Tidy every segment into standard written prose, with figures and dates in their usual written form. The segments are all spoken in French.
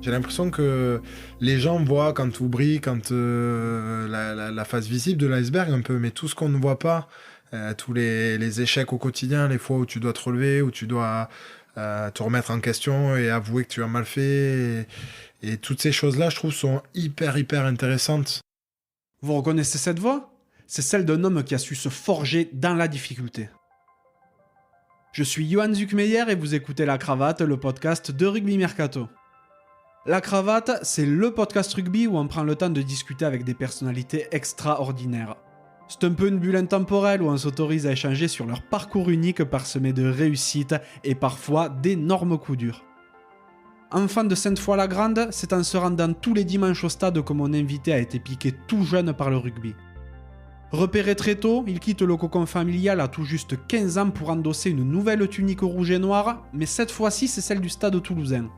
J'ai l'impression que les gens voient quand tout brille, quand la face visible de l'iceberg un peu, mais tout ce qu'on ne voit pas, tous les échecs au quotidien, les fois où tu dois te relever, où tu dois te remettre en question et avouer que tu as mal fait, et toutes ces choses-là, je trouve, sont hyper intéressantes. Vous reconnaissez cette voix? C'est celle d'un homme qui a su se forger dans la difficulté. Je suis Johan Zuckmeyer et vous écoutez La Cravate, le podcast de Rugby Mercato. La Cravate, c'est le podcast rugby où on prend le temps de discuter avec des personnalités extraordinaires. C'est un peu une bulle intemporelle où on s'autorise à échanger sur leur parcours unique parsemé de réussites et parfois d'énormes coups durs. Enfant de Sainte-Foy-la-Grande, c'est en se rendant tous les dimanches au stade que mon invité a été piqué tout jeune par le rugby. Repéré très tôt, il quitte le cocon familial à tout juste 15 ans pour endosser une nouvelle tunique rouge et noire, mais cette fois-ci c'est celle du stade toulousain.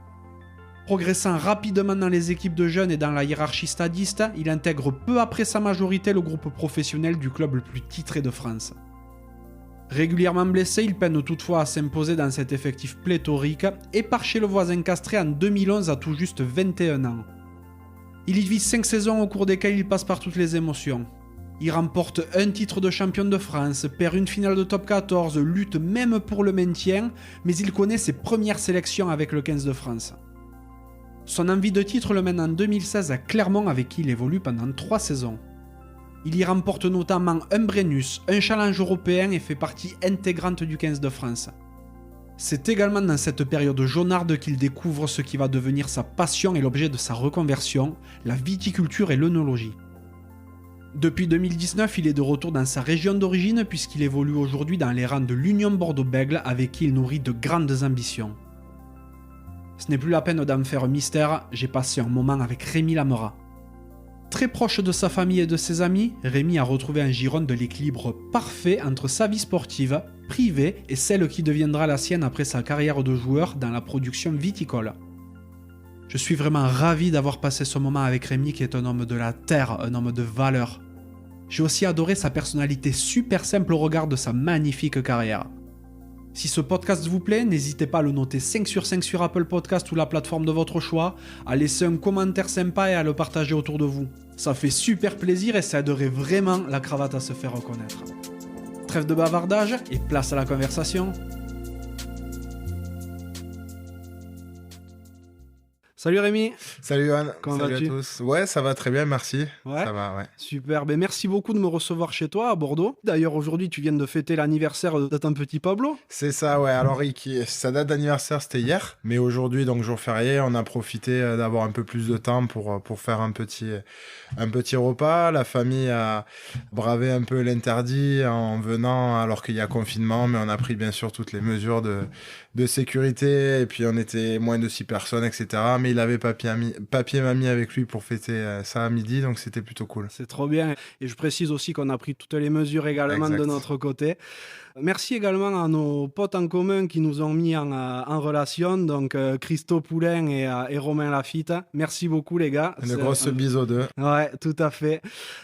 Progressant rapidement dans les équipes de jeunes et dans la hiérarchie stadiste, il intègre peu après sa majorité le groupe professionnel du club le plus titré de France. Régulièrement blessé, il peine toutefois à s'imposer dans cet effectif pléthorique et part chez le voisin castré en 2011 à tout juste 21 ans. Il y vit 5 saisons au cours desquelles il passe par toutes les émotions. Il remporte un titre de champion de France, perd une finale de top 14, lutte même pour le maintien, mais il connaît ses premières sélections avec le 15 de France. Son envie de titre le mène en 2016 à Clermont avec qui il évolue pendant 3 saisons. Il y remporte notamment un Brennus, un challenge européen et fait partie intégrante du 15 de France. C'est également dans cette période jaunarde qu'il découvre ce qui va devenir sa passion et l'objet de sa reconversion, la viticulture et l'œnologie. Depuis 2019, il est de retour dans sa région d'origine puisqu'il évolue aujourd'hui dans les rangs de l'Union Bordeaux-Bègles avec qui il nourrit de grandes ambitions. Ce n'est plus la peine d'en faire mystère, j'ai passé un moment avec Rémi Lamera. Très proche de sa famille et de ses amis, Rémi a retrouvé en Gironde l'équilibre parfait entre sa vie sportive, privée et celle qui deviendra la sienne après sa carrière de joueur dans la production viticole. Je suis vraiment ravi d'avoir passé ce moment avec Rémi qui est un homme de la terre, un homme de valeur. J'ai aussi adoré sa personnalité super simple au regard de sa magnifique carrière. Si ce podcast vous plaît, n'hésitez pas à le noter 5 sur 5 sur Apple Podcast ou la plateforme de votre choix, à laisser un commentaire sympa et à le partager autour de vous. Ça fait super plaisir et ça aiderait vraiment La Cravate à se faire reconnaître. Trêve de bavardage et place à la conversation. Salut Rémi. Salut Johan, Comment salut vas-tu? à tous. Ouais, ça va très bien, merci. Ouais. Ça va, ouais. Super, ben merci beaucoup de me recevoir chez toi à Bordeaux. D'ailleurs aujourd'hui tu viens de fêter l'anniversaire de ton petit Pablo. C'est ça, ouais. Alors, sa date d'anniversaire, c'était hier. Mais aujourd'hui, donc jour férié, on a profité d'avoir un peu plus de temps pour faire un petit repas. La famille a bravé un peu l'interdit en venant alors qu'il y a confinement. Mais on a pris bien sûr toutes les mesures de sécurité. Et puis, on était moins de 6 personnes, etc. Mais il avait papier et mamie avec lui pour fêter ça à midi. Donc, c'était plutôt cool. C'est trop bien. Et je précise aussi qu'on a pris toutes les mesures également Exact. de notre côté. Merci également à nos potes en commun qui nous ont mis en relation, donc Christo Poulain et Romain Lafitte. Merci beaucoup les gars. Une grosse bise aux deux. Ouais, tout à fait.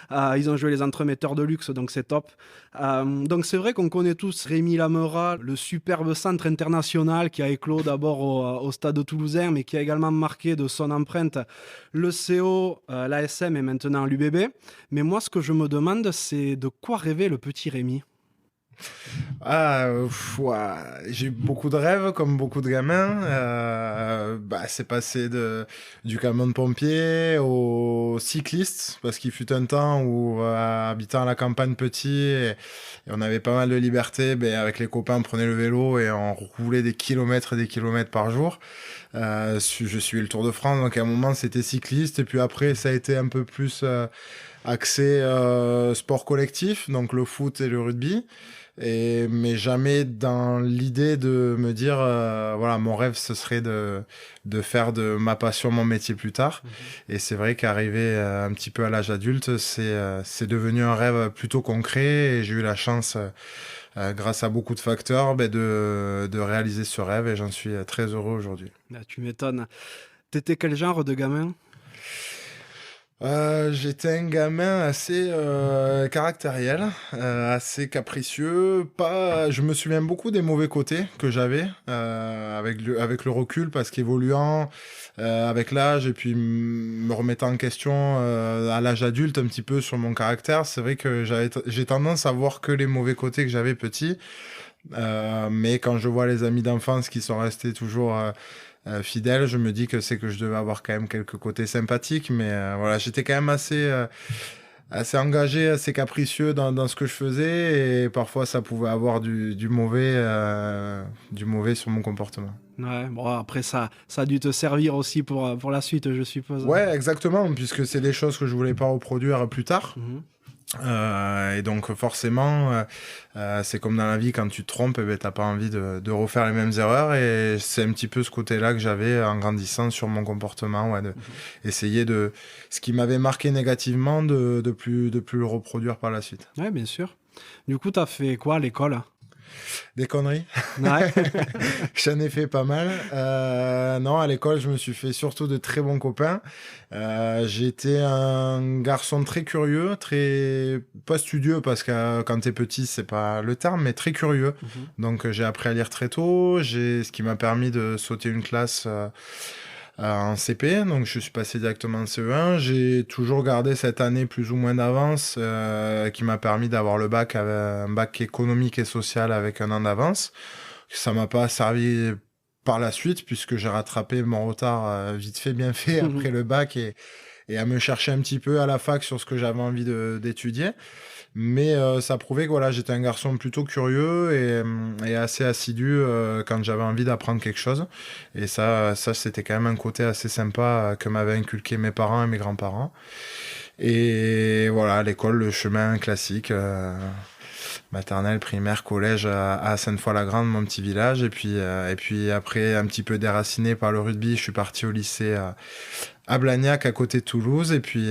Ils ont joué les entremetteurs de luxe, donc c'est top. Donc c'est vrai qu'on connaît tous Rémi Lamera, le superbe centre international qui a éclos d'abord au stade toulousain, mais qui a également marqué de son empreinte le CO, l'ASM et maintenant l'UBB. Mais moi, ce que je me demande, c'est de quoi rêvait le petit Rémi? Ouais. J'ai eu beaucoup de rêves comme beaucoup de gamins. C'est passé du camion de pompier au cycliste parce qu'il fut un temps où habitant à la campagne petit et on avait pas mal de liberté. Avec les copains, on prenait le vélo et on roulait des kilomètres et des kilomètres par jour. Je suis le Tour de France, donc à un moment c'était cycliste et puis après ça a été un peu plus axé sport collectif, donc le foot et le rugby. Mais jamais dans l'idée de me dire mon rêve ce serait de faire de ma passion mon métier plus tard. Et c'est vrai qu'arrivé un petit peu à l'âge adulte, c'est devenu un rêve plutôt concret et j'ai eu la chance grâce à beaucoup de facteurs de réaliser ce rêve et j'en suis très heureux aujourd'hui. Là, tu m'étonnes. T'étais quel genre de gamin? J'étais un gamin assez caractériel, assez capricieux. Je me souviens beaucoup des mauvais côtés que j'avais avec le recul, parce qu'évoluant avec l'âge et puis me remettant en question à l'âge adulte un petit peu sur mon caractère, c'est vrai que j'ai tendance à voir que les mauvais côtés que j'avais petit. Mais quand je vois les amis d'enfance qui sont restés toujours fidèle, je me dis que c'est que je devais avoir quand même quelques côtés sympathiques, mais voilà, j'étais quand même assez engagé, assez capricieux dans ce que je faisais, et parfois ça pouvait avoir du mauvais sur mon comportement. Ouais, bon, après, ça a dû te servir aussi pour la suite, je suppose. Ouais, exactement, puisque c'est des choses que je voulais pas reproduire plus tard. Mhm. Et donc forcément, c'est comme dans la vie, quand tu te trompes, eh ben, t'as pas envie de refaire les mêmes erreurs, et c'est un petit peu ce côté-là que j'avais en grandissant sur mon comportement, ouais, essayer de ce qui m'avait marqué négativement de plus le reproduire par la suite. Ouais, bien sûr. Du coup, t'as fait quoi à l'école? Des conneries. Ouais. J'en ai fait pas mal. Non, à l'école, je me suis fait surtout de très bons copains. J'étais un garçon très curieux, très pas studieux, parce que quand t'es petit, c'est pas le terme, mais très curieux. Mhm. Donc j'ai appris à lire très tôt, ce qui m'a permis de sauter une classe en CP, donc je suis passé directement en CE1. J'ai toujours gardé cette année plus ou moins d'avance qui m'a permis d'avoir le bac, un bac économique et social avec un an d'avance. Ça m'a pas servi par la suite, puisque j'ai rattrapé mon retard vite fait, bien fait après le bac, et à me chercher un petit peu à la fac sur ce que j'avais envie d'étudier. Mais ça prouvait que voilà, j'étais un garçon plutôt curieux et assez assidu quand j'avais envie d'apprendre quelque chose. Et ça c'était quand même un côté assez sympa que m'avaient inculqué mes parents et mes grands-parents. Et voilà, à l'école, le chemin classique, maternelle, primaire, collège à Sainte-Foy-la-Grande, mon petit village. Et puis après, un petit peu déraciné par le rugby, je suis parti au lycée à Blagnac, à côté de Toulouse. Et puis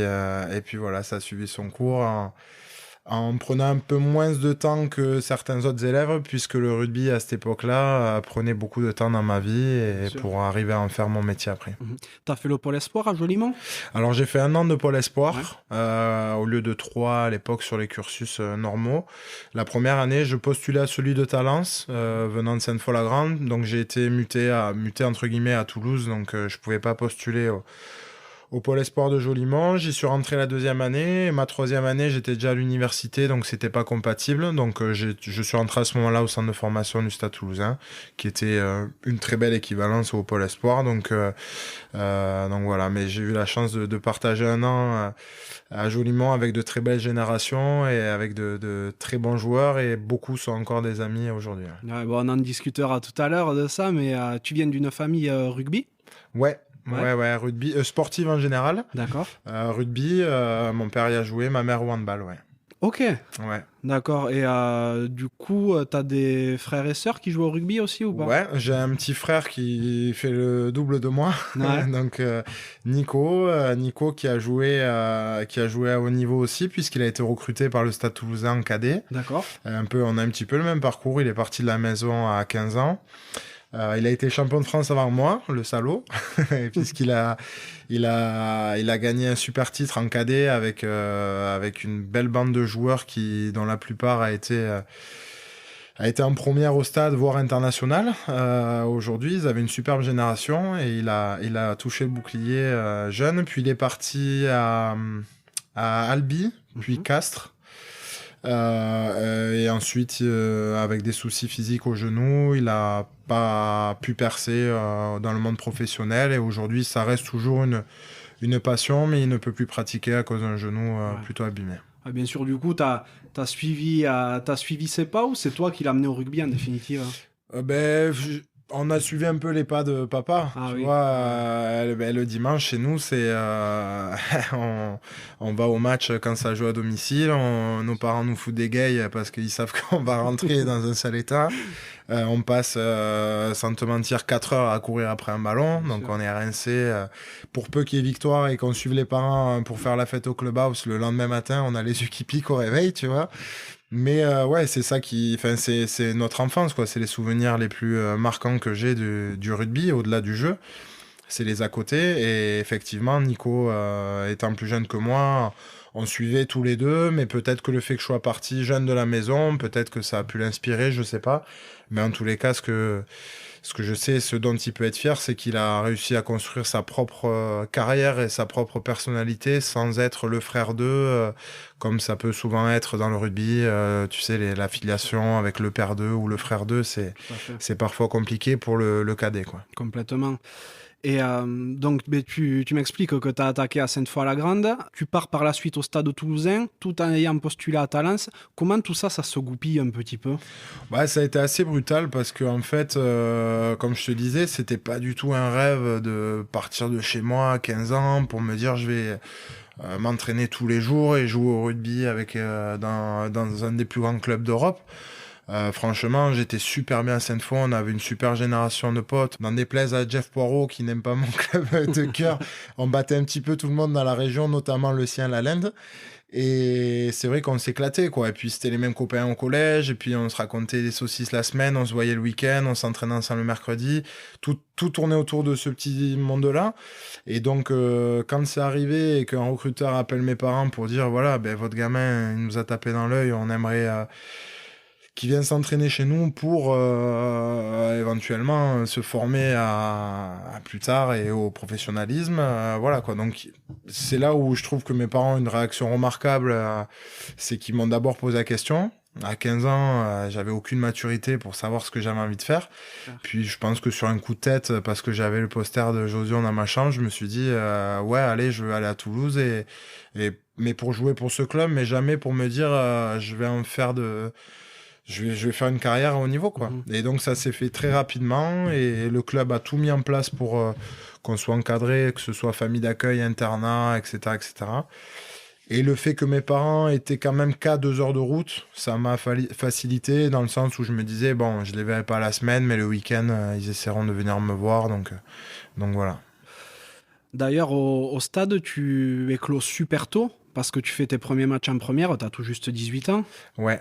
voilà, ça a suivi son cours en prenant un peu moins de temps que certains autres élèves, puisque le rugby à cette époque-là prenait beaucoup de temps dans ma vie, et pour arriver à en faire mon métier après. Mhm. T'as fait le Pôle Espoir à Jolimont? Alors j'ai fait 1 an de Pôle Espoir, au lieu de 3 à l'époque sur les cursus normaux. La première année, je postulais à celui de Talence, venant de Sainte-Foy-la-Grande, donc j'ai été muté entre guillemets à Toulouse, donc je pouvais pas postuler au Pôle Espoir de Jolimont. J'y suis rentré la 2e année. Et ma 3e année, j'étais déjà à l'université, donc c'était pas compatible. Donc je suis rentré à ce moment-là au centre de formation du Stade Toulousain, qui était une très belle équivalence au Pôle Espoir. Donc voilà, mais j'ai eu la chance de partager 1 an à Jolimont avec de très belles générations et avec de très bons joueurs, et beaucoup sont encore des amis aujourd'hui. Ouais, bon, on en discutera tout à l'heure de ça, mais tu viens d'une famille rugby? Ouais, rugby, sportive en général. D'accord. Rugby, mon père y a joué, ma mère au handball, ouais. Ok. Ouais. D'accord. Et du coup, t'as des frères et sœurs qui jouent au rugby aussi ou pas? Ouais, j'ai un petit frère qui fait le double de moi. Ouais. Donc Nico qui a joué à haut niveau aussi, puisqu'il a été recruté par le Stade Toulousain en cadet. D'accord. On a un petit peu le même parcours. Il est parti de la maison à 15 ans. Il a été champion de France avant moi, le salaud, puisqu'il a gagné un super titre en cadet avec une belle bande de joueurs dont la plupart a été en première au stade, voire international. Aujourd'hui, ils avaient une superbe génération, et il a touché le bouclier jeune, puis il est parti à Albi, puis Castres. Et ensuite, avec des soucis physiques au genou, il a pas pu percer dans le monde professionnel, et aujourd'hui ça reste toujours une passion, mais il ne peut plus pratiquer à cause d'un genou plutôt abîmé. Ah, bien sûr, du coup, t'as suivi ses pas, ou c'est toi qui l'as amené au rugby en définitive? On a suivi un peu les pas de papa. Tu vois, le dimanche, chez nous, c'est on va au match quand ça joue à domicile. Nos parents nous foutent des gueules parce qu'ils savent qu'on va rentrer dans un sale état. On passe, sans te mentir, 4 heures à courir après un ballon. Donc on est rincé. Pour peu qu'il y ait victoire et qu'on suive les parents pour faire la fête au clubhouse, le lendemain matin, on a les yeux qui piquent au réveil, tu vois. Mais ouais, c'est ça c'est notre enfance, quoi. C'est les souvenirs les plus marquants que j'ai du rugby, au-delà du jeu. c'est les à côté. Et effectivement, Nico, étant plus jeune que moi, on suivait tous les deux, mais peut-être que le fait que je sois parti jeune de la maison, peut-être que ça a pu l'inspirer, je sais pas. Mais en tous les cas, ce que je sais, ce dont il peut être fier, c'est qu'il a réussi à construire sa propre carrière et sa propre personnalité sans être le frère d'eux, comme ça peut souvent être dans le rugby. Tu sais, l'affiliation avec le père d'eux ou le frère d'eux, c'est parfois compliqué pour le cadet, quoi. Complètement. Et donc, tu m'expliques que tu as attaqué à Sainte-Foy-la-Grande. Tu pars par la suite au Stade Toulousain, tout en ayant postulé à Talence. Comment tout ça, ça se goupille un petit peu? Ouais, ça a été assez brutal parce que, en fait, comme je te disais, c'était pas du tout un rêve de partir de chez moi à 15 ans pour me dire je vais m'entraîner tous les jours et jouer au rugby dans un des plus grands clubs d'Europe. Franchement, j'étais super bien à Sainte-Foy, on avait une super génération de potes. N'en déplaise à Jeff Poirot qui n'aime pas mon club de cœur, on battait un petit peu tout le monde dans la région, notamment le sien, la Lende. Et c'est vrai qu'on s'éclatait, quoi. Et puis c'était les mêmes copains au collège, et puis on se racontait des saucisses la semaine, on se voyait le week-end, on s'entraînait ensemble le mercredi. Tout tournait autour de ce petit monde-là. Et donc, quand c'est arrivé et qu'un recruteur appelle mes parents pour dire, voilà, ben, votre gamin, il nous a tapé dans l'œil, on aimerait qui viennent s'entraîner chez nous pour éventuellement se former à plus tard et au professionnalisme. Voilà quoi. Donc c'est là où je trouve que mes parents ont une réaction remarquable. C'est qu'ils m'ont d'abord posé la question. À 15 ans, j'avais aucune maturité pour savoir ce que j'avais envie de faire. Puis je pense que sur un coup de tête, parce que j'avais le poster de Josion dans ma chambre, je me suis dit ouais, allez, je veux aller à Toulouse mais pour jouer pour ce club, mais jamais pour me dire je vais en faire je vais faire une carrière à haut niveau, quoi. Et donc, ça s'est fait très rapidement et le club a tout mis en place pour qu'on soit encadré, que ce soit famille d'accueil, internat, etc., etc. Et le fait que mes parents étaient quand même qu'à 2 heures de route, ça m'a facilité dans le sens où je me disais, bon, je les verrai pas la semaine, mais le week-end, ils essaieront de venir me voir, donc voilà. D'ailleurs, au stade, tu écloses super tôt parce que tu fais tes premiers matchs en première, tu as tout juste 18 ans. Ouais.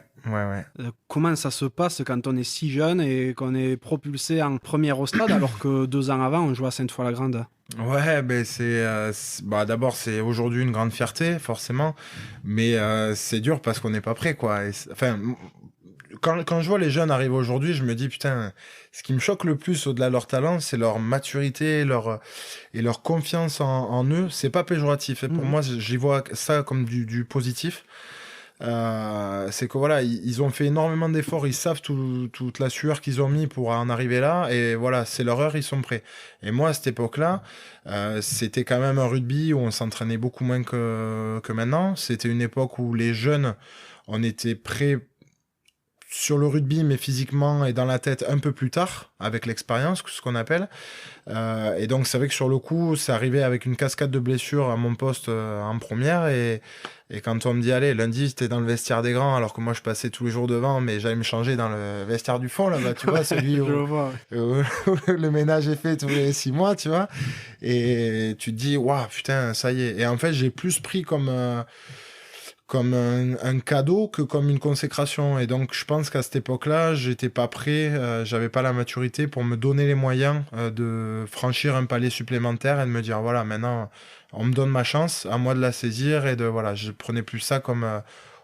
Comment ça se passe quand on est si jeune et qu'on est propulsé en première au stade alors que 2 ans avant, on joue à Sainte-Foy-la-Grande? Ouais, ben d'abord c'est aujourd'hui une grande fierté forcément, mais c'est dur parce qu'on n'est pas prêt, quoi. Enfin, quand je vois les jeunes arriver aujourd'hui, je me dis putain, ce qui me choque le plus au-delà de leur talent, c'est leur maturité, et leur confiance en eux. C'est pas péjoratif. Et pour moi, j'y vois ça comme du positif. C'est que voilà, ils ont fait énormément d'efforts, ils savent toute la sueur qu'ils ont mis pour en arriver là, et voilà, c'est leur heure, ils sont prêts. Et moi, à cette époque-là, c'était quand même un rugby où on s'entraînait beaucoup moins que maintenant. C'était une époque où les jeunes, on était prêts sur le rugby, mais physiquement et dans la tête un peu plus tard, avec l'expérience, ce qu'on appelle. Et donc, c'est vrai que sur le coup, c'est arrivé avec une cascade de blessures à mon poste en première. Et quand on me dit, allez, lundi, t'es dans le vestiaire des grands, alors que moi, je passais tous les jours devant, mais j'allais me changer dans le vestiaire du fond, là-bas, tu vois, celui où le ménage est fait tous les 6 mois, tu vois. Et tu te dis, waouh, putain, ça y est. Et en fait, j'ai plus pris comme un cadeau que comme une consécration. Et donc, je pense qu'à cette époque-là, j'étais pas prêt, j'avais pas la maturité pour me donner les moyens de franchir un palier supplémentaire et de me dire, voilà, maintenant, on me donne ma chance, à moi de la saisir et voilà, je prenais plus ça comme,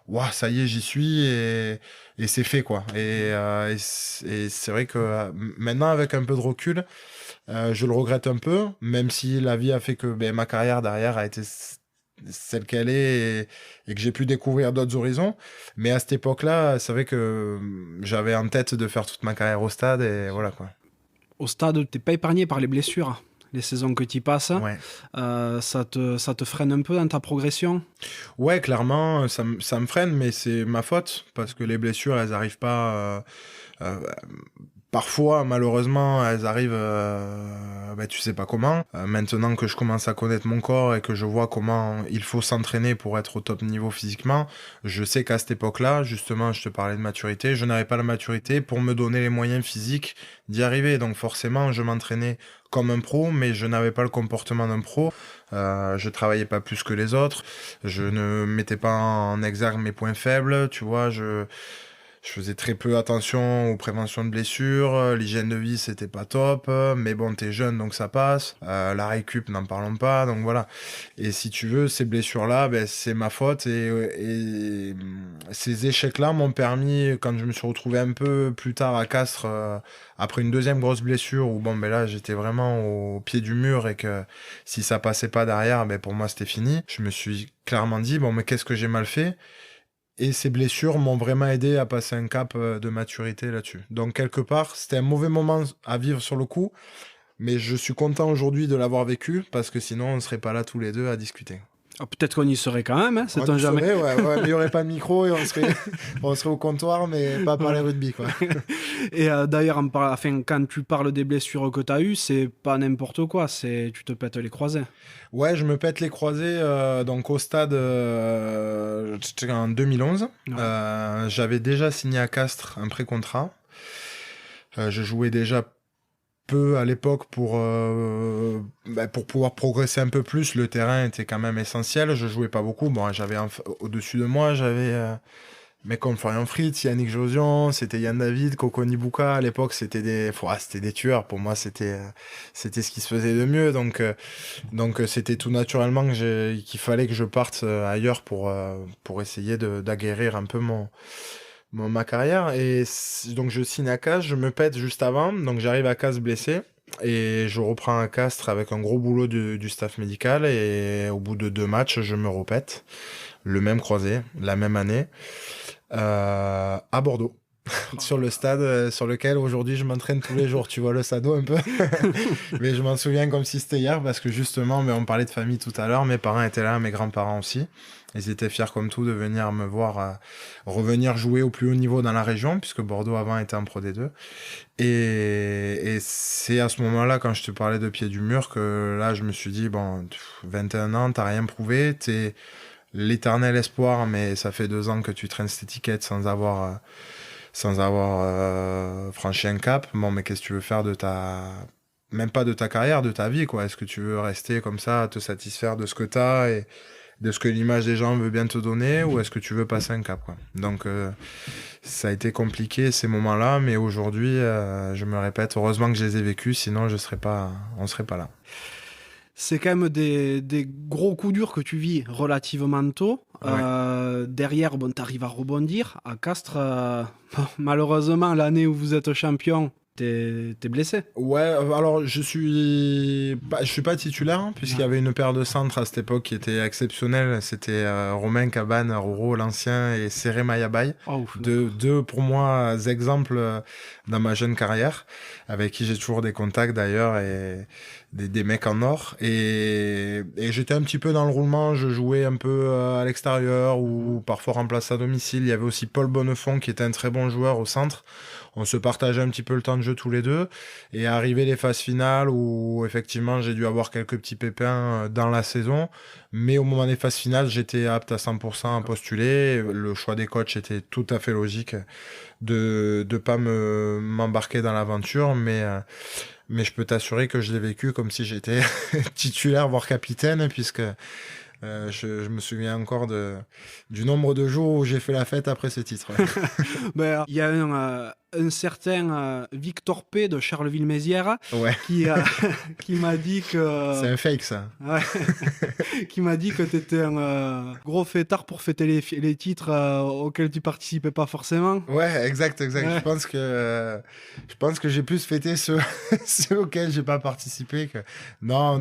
waouh, ça y est, j'y suis et c'est fait, quoi. Et c'est vrai que maintenant, avec un peu de recul, je le regrette un peu, même si la vie a fait que ma carrière derrière a été celle qu'elle est et que j'ai pu découvrir d'autres horizons. Mais à cette époque-là, c'est vrai que j'avais en tête de faire toute ma carrière au stade et voilà, quoi. Au stade, t'es pas épargné par les blessures, les saisons que tu passes. Ouais. Ça te freine un peu dans ta progression? Ouais, clairement, ça me freine, mais c'est ma faute parce que les blessures, elles arrivent pas... Parfois, malheureusement, elles arrivent, tu sais pas comment. Maintenant que je commence à connaître mon corps et que je vois comment il faut s'entraîner pour être au top niveau physiquement, je sais qu'à cette époque-là, justement, je te parlais de maturité, je n'avais pas la maturité pour me donner les moyens physiques d'y arriver. Donc forcément, je m'entraînais comme un pro, mais je n'avais pas le comportement d'un pro. Je travaillais pas plus que les autres. Je ne mettais pas en exergue mes points faibles, tu vois, Je faisais très peu attention aux préventions de blessures, l'hygiène de vie c'était pas top, mais bon t'es jeune donc ça passe, la récup n'en parlons pas, donc voilà. Et si tu veux, ces blessures-là, ben, c'est ma faute et ces échecs-là m'ont permis, quand je me suis retrouvé un peu plus tard à Castres, après une deuxième grosse blessure où bon ben là j'étais vraiment au pied du mur et que si ça passait pas derrière, ben pour moi c'était fini. Je me suis clairement dit bon mais qu'est-ce que j'ai mal fait? Et ces blessures m'ont vraiment aidé à passer un cap de maturité là-dessus. Donc, quelque part, c'était un mauvais moment à vivre sur le coup, mais je suis content aujourd'hui de l'avoir vécu parce que sinon, on ne serait pas là tous les deux à discuter. Oh, peut-être qu'on y serait quand même, hein, On sait-on y jamais. serait, ouais, mais il n'y aurait pas de micro et on serait au comptoir, mais pas parler rugby, quoi. Et d'ailleurs, quand tu parles des blessures que tu as eues, c'est pas n'importe quoi, tu te pètes les croisés. Ouais, je me pète les croisés donc au stade en 2011. Ouais. J'avais déjà signé à Castres un pré-contrat. Je jouais déjà peu à l'époque pour pouvoir progresser un peu plus. Le terrain était quand même essentiel. Je jouais pas beaucoup. Bon, j'avais au-dessus de moi, j'avais mecs comme Florian Fritz, Yannick Josion, c'était Yann David, Coco Nibuka. À l'époque, c'était des tueurs. Pour moi, c'était ce qui se faisait de mieux. Donc c'était tout naturellement qu'il fallait que je parte ailleurs pour essayer d'aguerrir un peu ma carrière. Et donc je signe à Castres, je me pète juste avant, donc j'arrive à Castres blessé et je reprends à Castres avec un gros boulot du staff médical et au bout de 2 matchs je me repète le même croisé, la même année à Bordeaux. Sur le stade sur lequel aujourd'hui je m'entraîne tous les jours, tu vois le Sado un peu. Mais je m'en souviens comme si c'était hier parce que justement, mais on parlait de famille tout à l'heure, mes parents étaient là, mes grands-parents aussi. Ils étaient fiers comme tout de venir me voir revenir jouer au plus haut niveau dans la région, puisque Bordeaux avant était en Pro D2. Et c'est à ce moment-là, quand je te parlais de pied du mur, que là je me suis dit, bon, 21 ans, t'as rien prouvé, t'es l'éternel espoir, mais ça fait 2 ans que tu traînes cette étiquette sans avoir franchi un cap. Bon, mais qu'est-ce que tu veux faire même pas de ta carrière, de ta vie, quoi. Est-ce que tu veux rester comme ça, te satisfaire de ce que t'as et de ce que l'image des gens veut bien te donner, ou est-ce que tu veux passer un cap, quoi. Donc, ça a été compliqué ces moments-là, mais aujourd'hui, je me répète, heureusement que je les ai vécus, sinon on serait pas là. C'est quand même des gros coups durs que tu vis relativement tôt. Ouais. Derrière, bon, tu arrives à rebondir. À Castres, malheureusement, l'année où vous êtes champion, t'es blessé. Ouais, alors je suis pas titulaire, hein, puisqu'il y avait une paire de centres à cette époque qui était exceptionnelle. C'était Romain Cabane, Roro l'ancien, et Seré Mayabaye. Oh, deux pour moi exemples dans ma jeune carrière, avec qui j'ai toujours des contacts d'ailleurs, et des mecs en or. Et j'étais un petit peu dans le roulement, je jouais un peu à l'extérieur ou parfois remplace à domicile. Il y avait aussi Paul Bonnefond qui était un très bon joueur au centre. On se partageait un petit peu le temps de jeu tous les deux. Et arrivé les phases finales où effectivement j'ai dû avoir quelques petits pépins dans la saison. Mais au moment des phases finales, j'étais apte à 100% à postuler. Le choix des coachs était tout à fait logique de pas m'embarquer dans l'aventure. Mais je peux t'assurer que je l'ai vécu comme si j'étais titulaire, voire capitaine, puisque je me souviens encore du nombre de jours où j'ai fait la fête après ce titre. Ben, y a un certain Victor P de Charleville-Mézières qui m'a dit que... C'est un fake, ça. Ouais, qui m'a dit que t'étais un gros fêtard pour fêter les titres auxquels tu participais pas forcément. Ouais, exact. Ouais. Je pense que j'ai plus fêté ceux auxquels j'ai pas participé que... Non,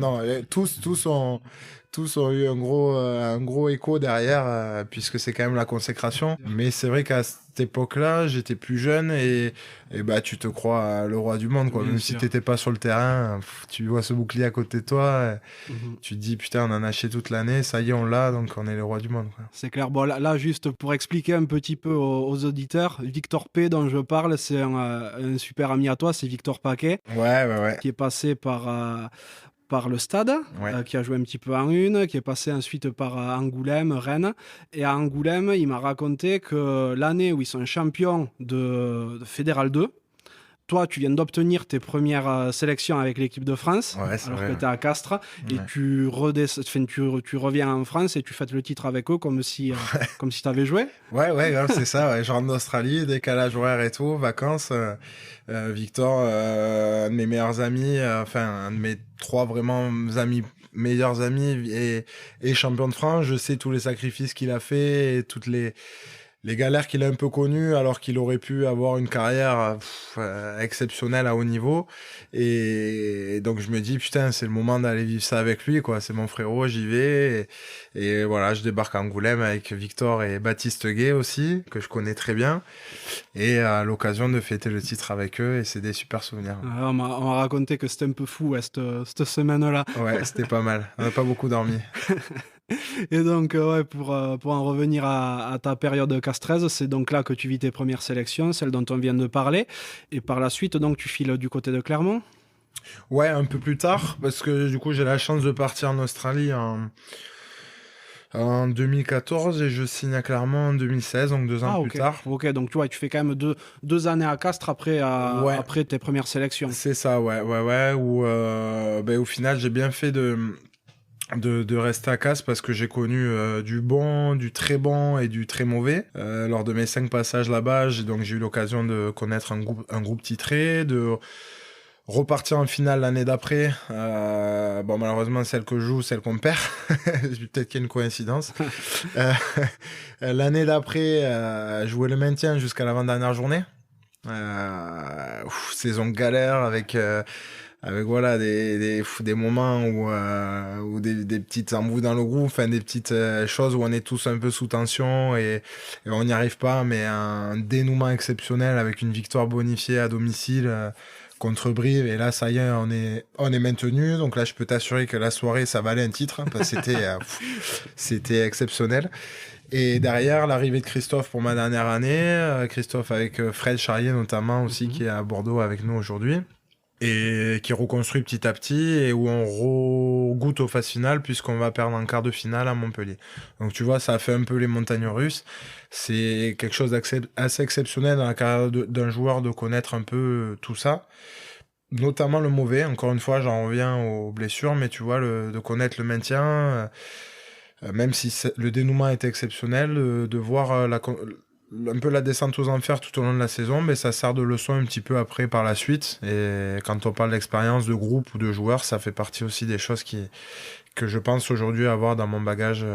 tous ont eu un gros écho derrière, puisque c'est quand même la consécration. Mais c'est vrai qu'à cette époque-là, j'étais plus jeune et bah, tu te crois le roi du monde, quoi. Même si t'étais pas sur le terrain, tu vois ce bouclier à côté de toi, tu te dis, putain, on en a acheté toute l'année, ça y est, on l'a, donc on est le roi du monde, quoi. C'est clair. Bon, là, juste pour expliquer un petit peu aux auditeurs, Victor P, dont je parle, c'est un super ami à toi, c'est Victor Paquet. Ouais. Qui est passé par le Stade, qui a joué un petit peu en une, qui est passé ensuite par Angoulême, Rennes. Et à Angoulême, il m'a raconté que l'année où ils sont champions de Fédéral 2, Toi, tu viens d'obtenir tes premières sélections avec l'équipe de France, Ouais, c'est alors vrai. que tu es à Castres, et Ouais. tu reviens en France et tu fêtes le titre avec eux comme si tu avais joué. Ouais, grave, c'est ça. Ouais. Je rentre d'Australie, décalage horaire et tout, vacances. Victor, un de mes meilleurs amis, enfin, un de mes 3 vraiment meilleurs amis et champion de France. Je sais tous les sacrifices qu'il a fait et toutes les galères qu'il a un peu connues alors qu'il aurait pu avoir une carrière exceptionnelle à haut niveau. Et donc je me dis, putain, c'est le moment d'aller vivre ça avec lui, quoi. C'est mon frérot, j'y vais. Et voilà, je débarque à Angoulême avec Victor et Baptiste Gay aussi, que je connais très bien. Et à l'occasion de fêter le titre avec eux, et c'est des super souvenirs. On m'a raconté que c'était un peu fou cette semaine-là. Ouais, c'était pas mal. On n'a pas beaucoup dormi. Et donc, pour en revenir à ta période castraise, c'est donc là que tu vis tes premières sélections, celles dont on vient de parler. Et par la suite, donc, tu files du côté de Clermont. Ouais, un peu plus tard, parce que du coup, j'ai la chance de partir en Australie en 2014 et je signe à Clermont en 2016, donc 2 ans plus tard. Ok, donc tu vois, tu fais quand même deux années à Castres après, Ouais. après tes premières sélections. C'est ça, ouais, où au final, j'ai bien fait de rester à Castres parce que j'ai connu du bon, du très bon et du très mauvais. Lors de mes 5 passages là-bas, j'ai eu l'occasion de connaître un groupe titré, de repartir en finale l'année d'après. Malheureusement, celle que je joue, celle qu'on perd. Peut-être qu'il y a une coïncidence. L'année d'après, jouer le maintien jusqu'à l'avant-dernière journée. Saison galère avec voilà des moments où des petites embrouilles dans le groupe, enfin des petites choses où on est tous un peu sous tension et on n'y arrive pas, mais un dénouement exceptionnel avec une victoire bonifiée à domicile contre Brive, et là ça y est, on est maintenu. Donc là je peux t'assurer que la soirée ça valait un titre, hein, parce que c'était exceptionnel. Et derrière, l'arrivée de Christophe pour ma dernière année, Christophe avec Fred Charrier notamment aussi, qui est à Bordeaux avec nous aujourd'hui, et qui reconstruit petit à petit, et où on goûte aux phases finales, puisqu'on va perdre en quart de finale à Montpellier. Donc tu vois, ça a fait un peu les montagnes russes. C'est quelque chose d'assez exceptionnel dans la carrière d'un joueur de connaître un peu tout ça. Notamment le mauvais, encore une fois, j'en reviens aux blessures, mais tu vois, de connaître le maintien... même si le dénouement était exceptionnel, de voir un peu la descente aux enfers tout au long de la saison, mais ça sert de leçon un petit peu après par la suite. Et quand on parle d'expérience de groupe ou de joueurs, ça fait partie aussi des choses que je pense aujourd'hui avoir dans mon bagage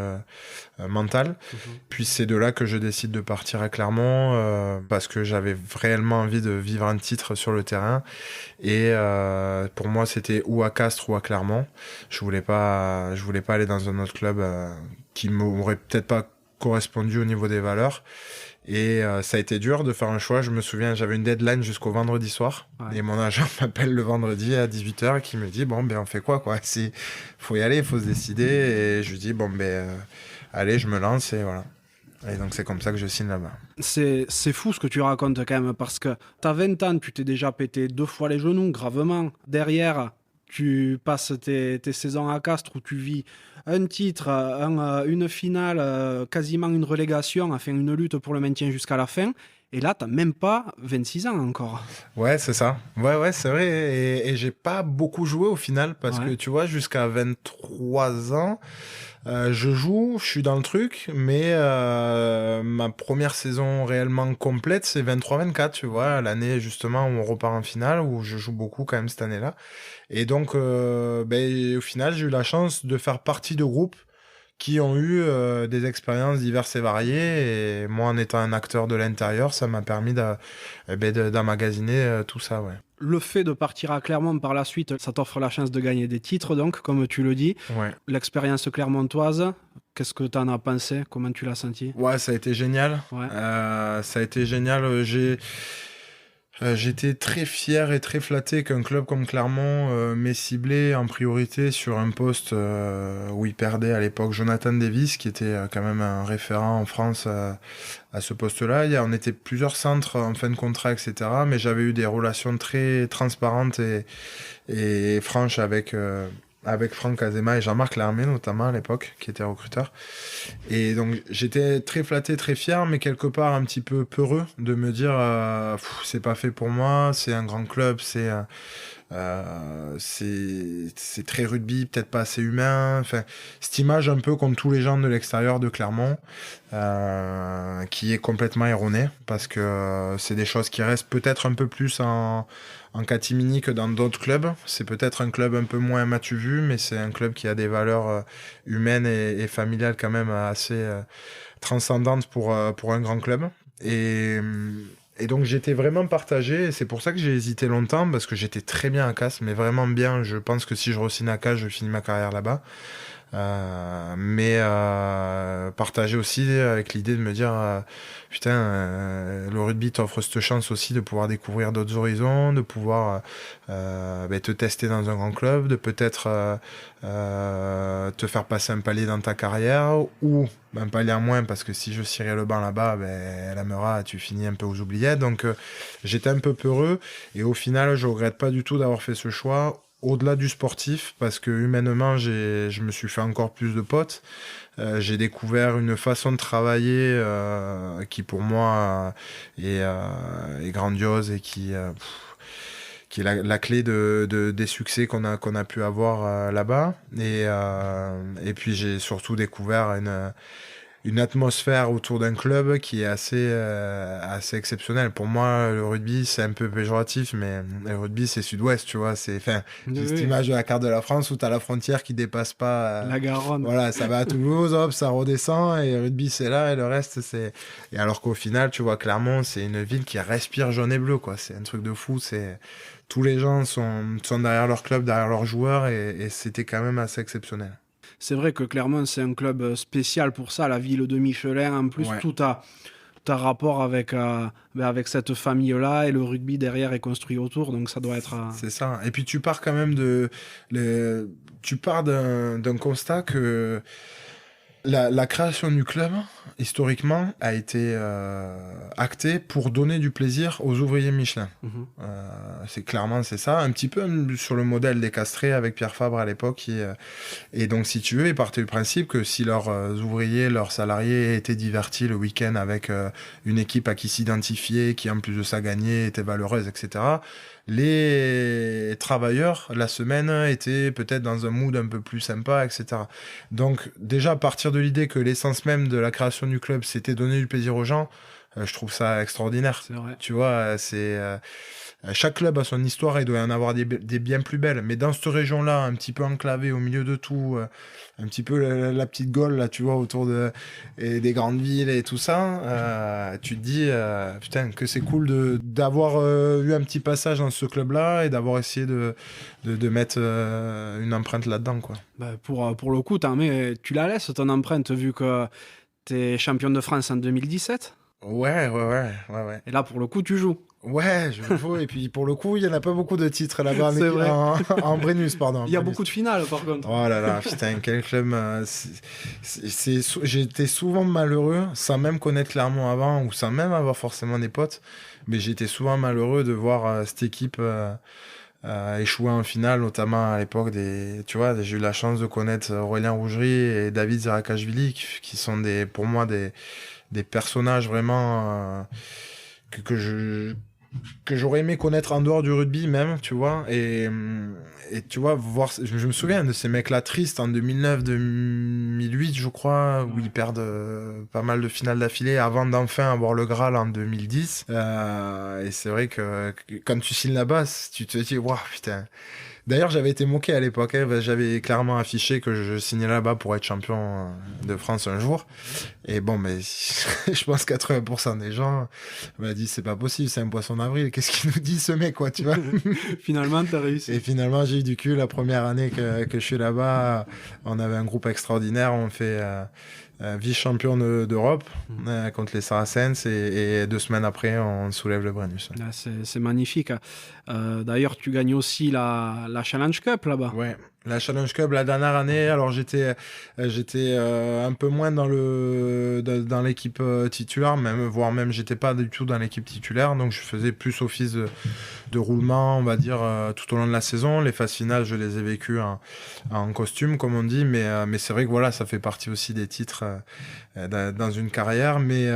mental. Puis c'est de là que je décide de partir à Clermont, parce que j'avais réellement envie de vivre un titre sur le terrain. Et pour moi, c'était ou à Castres ou à Clermont. Je voulais pas aller dans un autre club qui m'aurait peut-être pas correspondu au niveau des valeurs. Et ça a été dur de faire un choix. Je me souviens, j'avais une deadline jusqu'au vendredi soir. Ouais. Et mon agent m'appelle le vendredi à 18h qui me dit, on fait quoi? Faut y aller, il faut se décider. Et je lui dis, allez, je me lance et voilà. Et donc c'est comme ça que je signe là-bas. C'est fou ce que tu racontes quand même, parce que t'as 20 ans, tu t'es déjà pété 2 fois les genoux, gravement. Derrière, tu passes tes saisons à Castres où tu vis un titre, une finale, quasiment une relégation, enfin une lutte pour le maintien jusqu'à la fin. Et là, t'as même pas 26 ans encore. Ouais, c'est ça. Ouais, c'est vrai. Et j'ai pas beaucoup joué au final, parce que tu vois, jusqu'à 23 ans, je suis dans le truc, mais ma première saison réellement complète, c'est 23-24, tu vois, l'année justement où on repart en finale, où je joue beaucoup quand même cette année-là. Et donc, au final, j'ai eu la chance de faire partie de groupes qui ont eu des expériences diverses et variées. Et moi, en étant un acteur de l'intérieur, ça m'a permis d'emmagasiner tout ça, ouais. Le fait de partir à Clermont par la suite, ça t'offre la chance de gagner des titres, donc, comme tu le dis. Ouais. L'expérience clermontoise, qu'est-ce que tu en as pensé? Comment tu l'as senti? Ouais, ça a été génial. Ouais. Ça a été génial. J'étais très fier et très flatté qu'un club comme Clermont m'ait ciblé en priorité sur un poste où il perdait à l'époque Jonathan Davis, qui était quand même un référent en France à ce poste-là. On était plusieurs centres en fin de contrat, etc. Mais j'avais eu des relations très transparentes et franches avec avec Franck Azema et Jean-Marc Larmé notamment à l'époque, qui était recruteur. Et donc j'étais très flatté, très fier, mais quelque part un petit peu peureux de me dire c'est pas fait pour moi, c'est un grand club, c'est très rugby, peut-être pas assez humain. Enfin, cette image un peu comme tous les gens de l'extérieur de Clermont, qui est complètement erronée, parce que c'est des choses qui restent peut-être un peu plus en catimini que dans d'autres clubs. C'est peut-être un club un peu moins m'as-tu vu, mais c'est un club qui a des valeurs humaines et familiales quand même assez transcendantes pour un grand club. Et donc j'étais vraiment partagé, et c'est pour ça que j'ai hésité longtemps, parce que j'étais très bien à Castres, mais vraiment bien. Je pense que si je re-signe à Castres, je finis ma carrière là-bas. Mais partagé aussi avec l'idée de me dire le rugby t'offre cette chance aussi de pouvoir découvrir d'autres horizons, de pouvoir te tester dans un grand club, de peut-être te faire passer un palier dans ta carrière, ou un palier en moins, parce que si je cirais le banc là-bas, la Meura, tu finis un peu aux oubliettes. Donc j'étais un peu peureux, et au final je regrette pas du tout d'avoir fait ce choix, au-delà du sportif, parce que humainement je me suis fait encore plus de potes. J'ai découvert une façon de travailler qui pour moi est grandiose, et qui est la clé des succès qu'on a pu avoir là-bas. Et puis j'ai surtout découvert une atmosphère autour d'un club qui est assez exceptionnelle. Pour moi, le rugby, c'est un peu péjoratif, mais le rugby, c'est sud-ouest, tu vois. C'est cette image de la carte de la France où tu as la frontière qui dépasse pas... la Garonne. Voilà, ça va à Toulouse, hop, ça redescend, et le rugby, c'est là, et le reste, c'est... Et alors qu'au final, tu vois, Clermont, c'est une ville qui respire jaune et bleu, quoi. C'est un truc de fou, c'est... Tous les gens sont derrière leur club, derrière leurs joueurs, et c'était quand même assez exceptionnel. C'est vrai que Clermont, c'est un club spécial pour ça, la ville de Michelin. En plus, tout a rapport avec cette famille-là, et le rugby derrière est construit autour, donc ça doit être... C'est ça. Et puis tu pars quand même tu pars d'un constat que la création du club, historiquement, a été actée pour donner du plaisir aux ouvriers Michelin. C'est clairement, c'est ça. Un petit peu sur le modèle des Castrés avec Pierre Fabre à l'époque. Et donc, si tu veux, ils partaient du principe que si leurs ouvriers, leurs salariés étaient divertis le week-end avec une équipe à qui s'identifier, qui en plus de ça gagnait, était valeureuse, etc., les travailleurs, la semaine, étaient peut-être dans un mood un peu plus sympa, etc. Donc, déjà, à partir de l'idée que l'essence même de la création du club, c'était donner du plaisir aux gens, je trouve ça extraordinaire. C'est vrai. Tu vois, chaque club a son histoire, et il doit y en avoir des bien plus belles. Mais dans cette région-là, un petit peu enclavée au milieu de tout, un petit peu la petite Gaule, là, tu vois, autour des grandes villes et tout ça, tu te dis, putain, que c'est cool d'avoir eu un petit passage dans ce club-là, et d'avoir essayé de mettre une empreinte là-dedans, quoi. Pour le coup, tu la laisses, ton empreinte, vu que t'es champion de France en 2017. Ouais. Et là, pour le coup, tu joues. Ouais, je joue. Et puis, pour le coup, il n'y en a pas beaucoup de titres là-bas. C'est vrai. En Brennus, pardon. Il y a beaucoup de finales, par contre. Oh là là, putain, quel club. J'ai été souvent malheureux, sans même connaître Clermont avant, ou sans même avoir forcément des potes. Mais j'ai été souvent malheureux de voir cette équipe échouer en finale, notamment à l'époque tu vois, j'ai eu la chance de connaître Aurélien Rougerie et David Zerakashvili, qui sont pour moi des personnages vraiment que j'aurais aimé connaître en dehors du rugby même, tu vois, et tu vois, je me souviens de ces mecs-là tristes en 2009-2008, je crois, où ils perdent pas mal de finales d'affilée avant d'enfin avoir le Graal en 2010, et c'est vrai que quand tu signes là-bas, tu te dis, waouh, putain. D'ailleurs, j'avais été moqué à l'époque. J'avais clairement affiché que je signais là-bas pour être champion de France un jour. Et bon, mais je pense que 80% des gens m'ont dit, c'est pas possible, c'est un poisson d'avril. Qu'est-ce qu'il nous dit, ce mec, quoi, tu vois? Finalement, t'as réussi. Et finalement, j'ai eu du cul. La première année que je suis là-bas, on avait un groupe extraordinaire. On fait vice-champion d'Europe contre les Saracens, et 2 semaines après, on soulève le Brennus. C'est magnifique. D'ailleurs, tu gagnes aussi la Challenge Cup là-bas. La Challenge Cup, la dernière année, alors j'étais un peu moins dans l'équipe titulaire, voire même j'étais pas du tout dans l'équipe titulaire, donc je faisais plus office de roulement, on va dire, tout au long de la saison. Les phases finales, je les ai vécues en costume, comme on dit, mais c'est vrai que voilà, ça fait partie aussi des titres dans une carrière, mais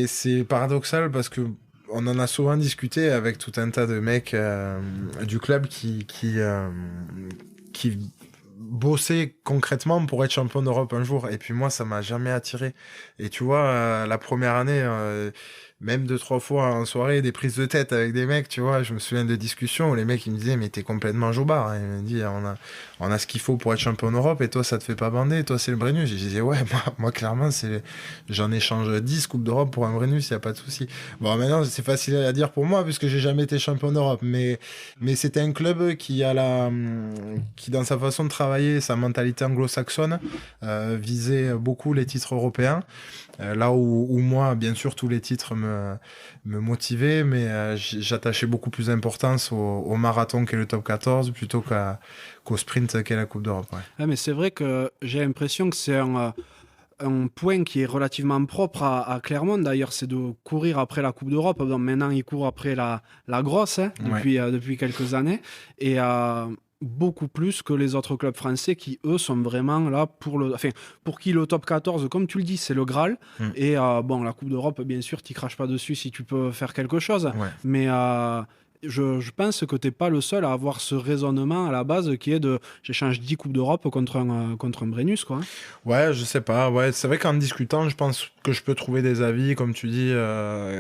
c'est paradoxal parce que on en a souvent discuté avec tout un tas de mecs du club qui bossaient concrètement pour être champion d'Europe un jour. Et puis moi, ça m'a jamais attiré. Et tu vois, la première année, même 2-3 fois en soirée, des prises de tête avec des mecs, tu vois, je me souviens de discussions où les mecs ils me disaient mais t'es complètement joubard. Ils me disent on a ce qu'il faut pour être champion d'Europe et toi ça te fait pas bander, toi c'est le Brennus. Je disais ouais, moi clairement j'en échange 10 Coupes d'Europe pour un Brennus, y a pas de souci. Bon maintenant c'est facile à dire pour moi puisque j'ai jamais été champion d'Europe, mais c'était un club qui dans sa façon de travailler, sa mentalité anglo-saxonne, visait beaucoup les titres européens. Là où moi, bien sûr, tous les titres me motivaient, mais j'attachais beaucoup plus d'importance au marathon qu'est le top 14 plutôt qu'au sprint qu'est la Coupe d'Europe. Ouais. Ouais, mais c'est vrai que j'ai l'impression que c'est un point qui est relativement propre à Clermont, d'ailleurs, c'est de courir après la Coupe d'Europe. Donc, maintenant, ils courent après la grosse depuis quelques années. Et beaucoup plus que les autres clubs français qui, eux, sont vraiment là pour qui le top 14, comme tu le dis, c'est le Graal. Et la Coupe d'Europe, bien sûr, tu craches pas dessus si tu peux faire quelque chose. Ouais. Mais je pense que tu n'es pas le seul à avoir ce raisonnement à la base qui est de j'échange 10 Coupes d'Europe contre un Brennus, quoi. Ouais, je sais pas. Ouais, c'est vrai qu'en discutant, je pense que je peux trouver des avis, comme tu dis,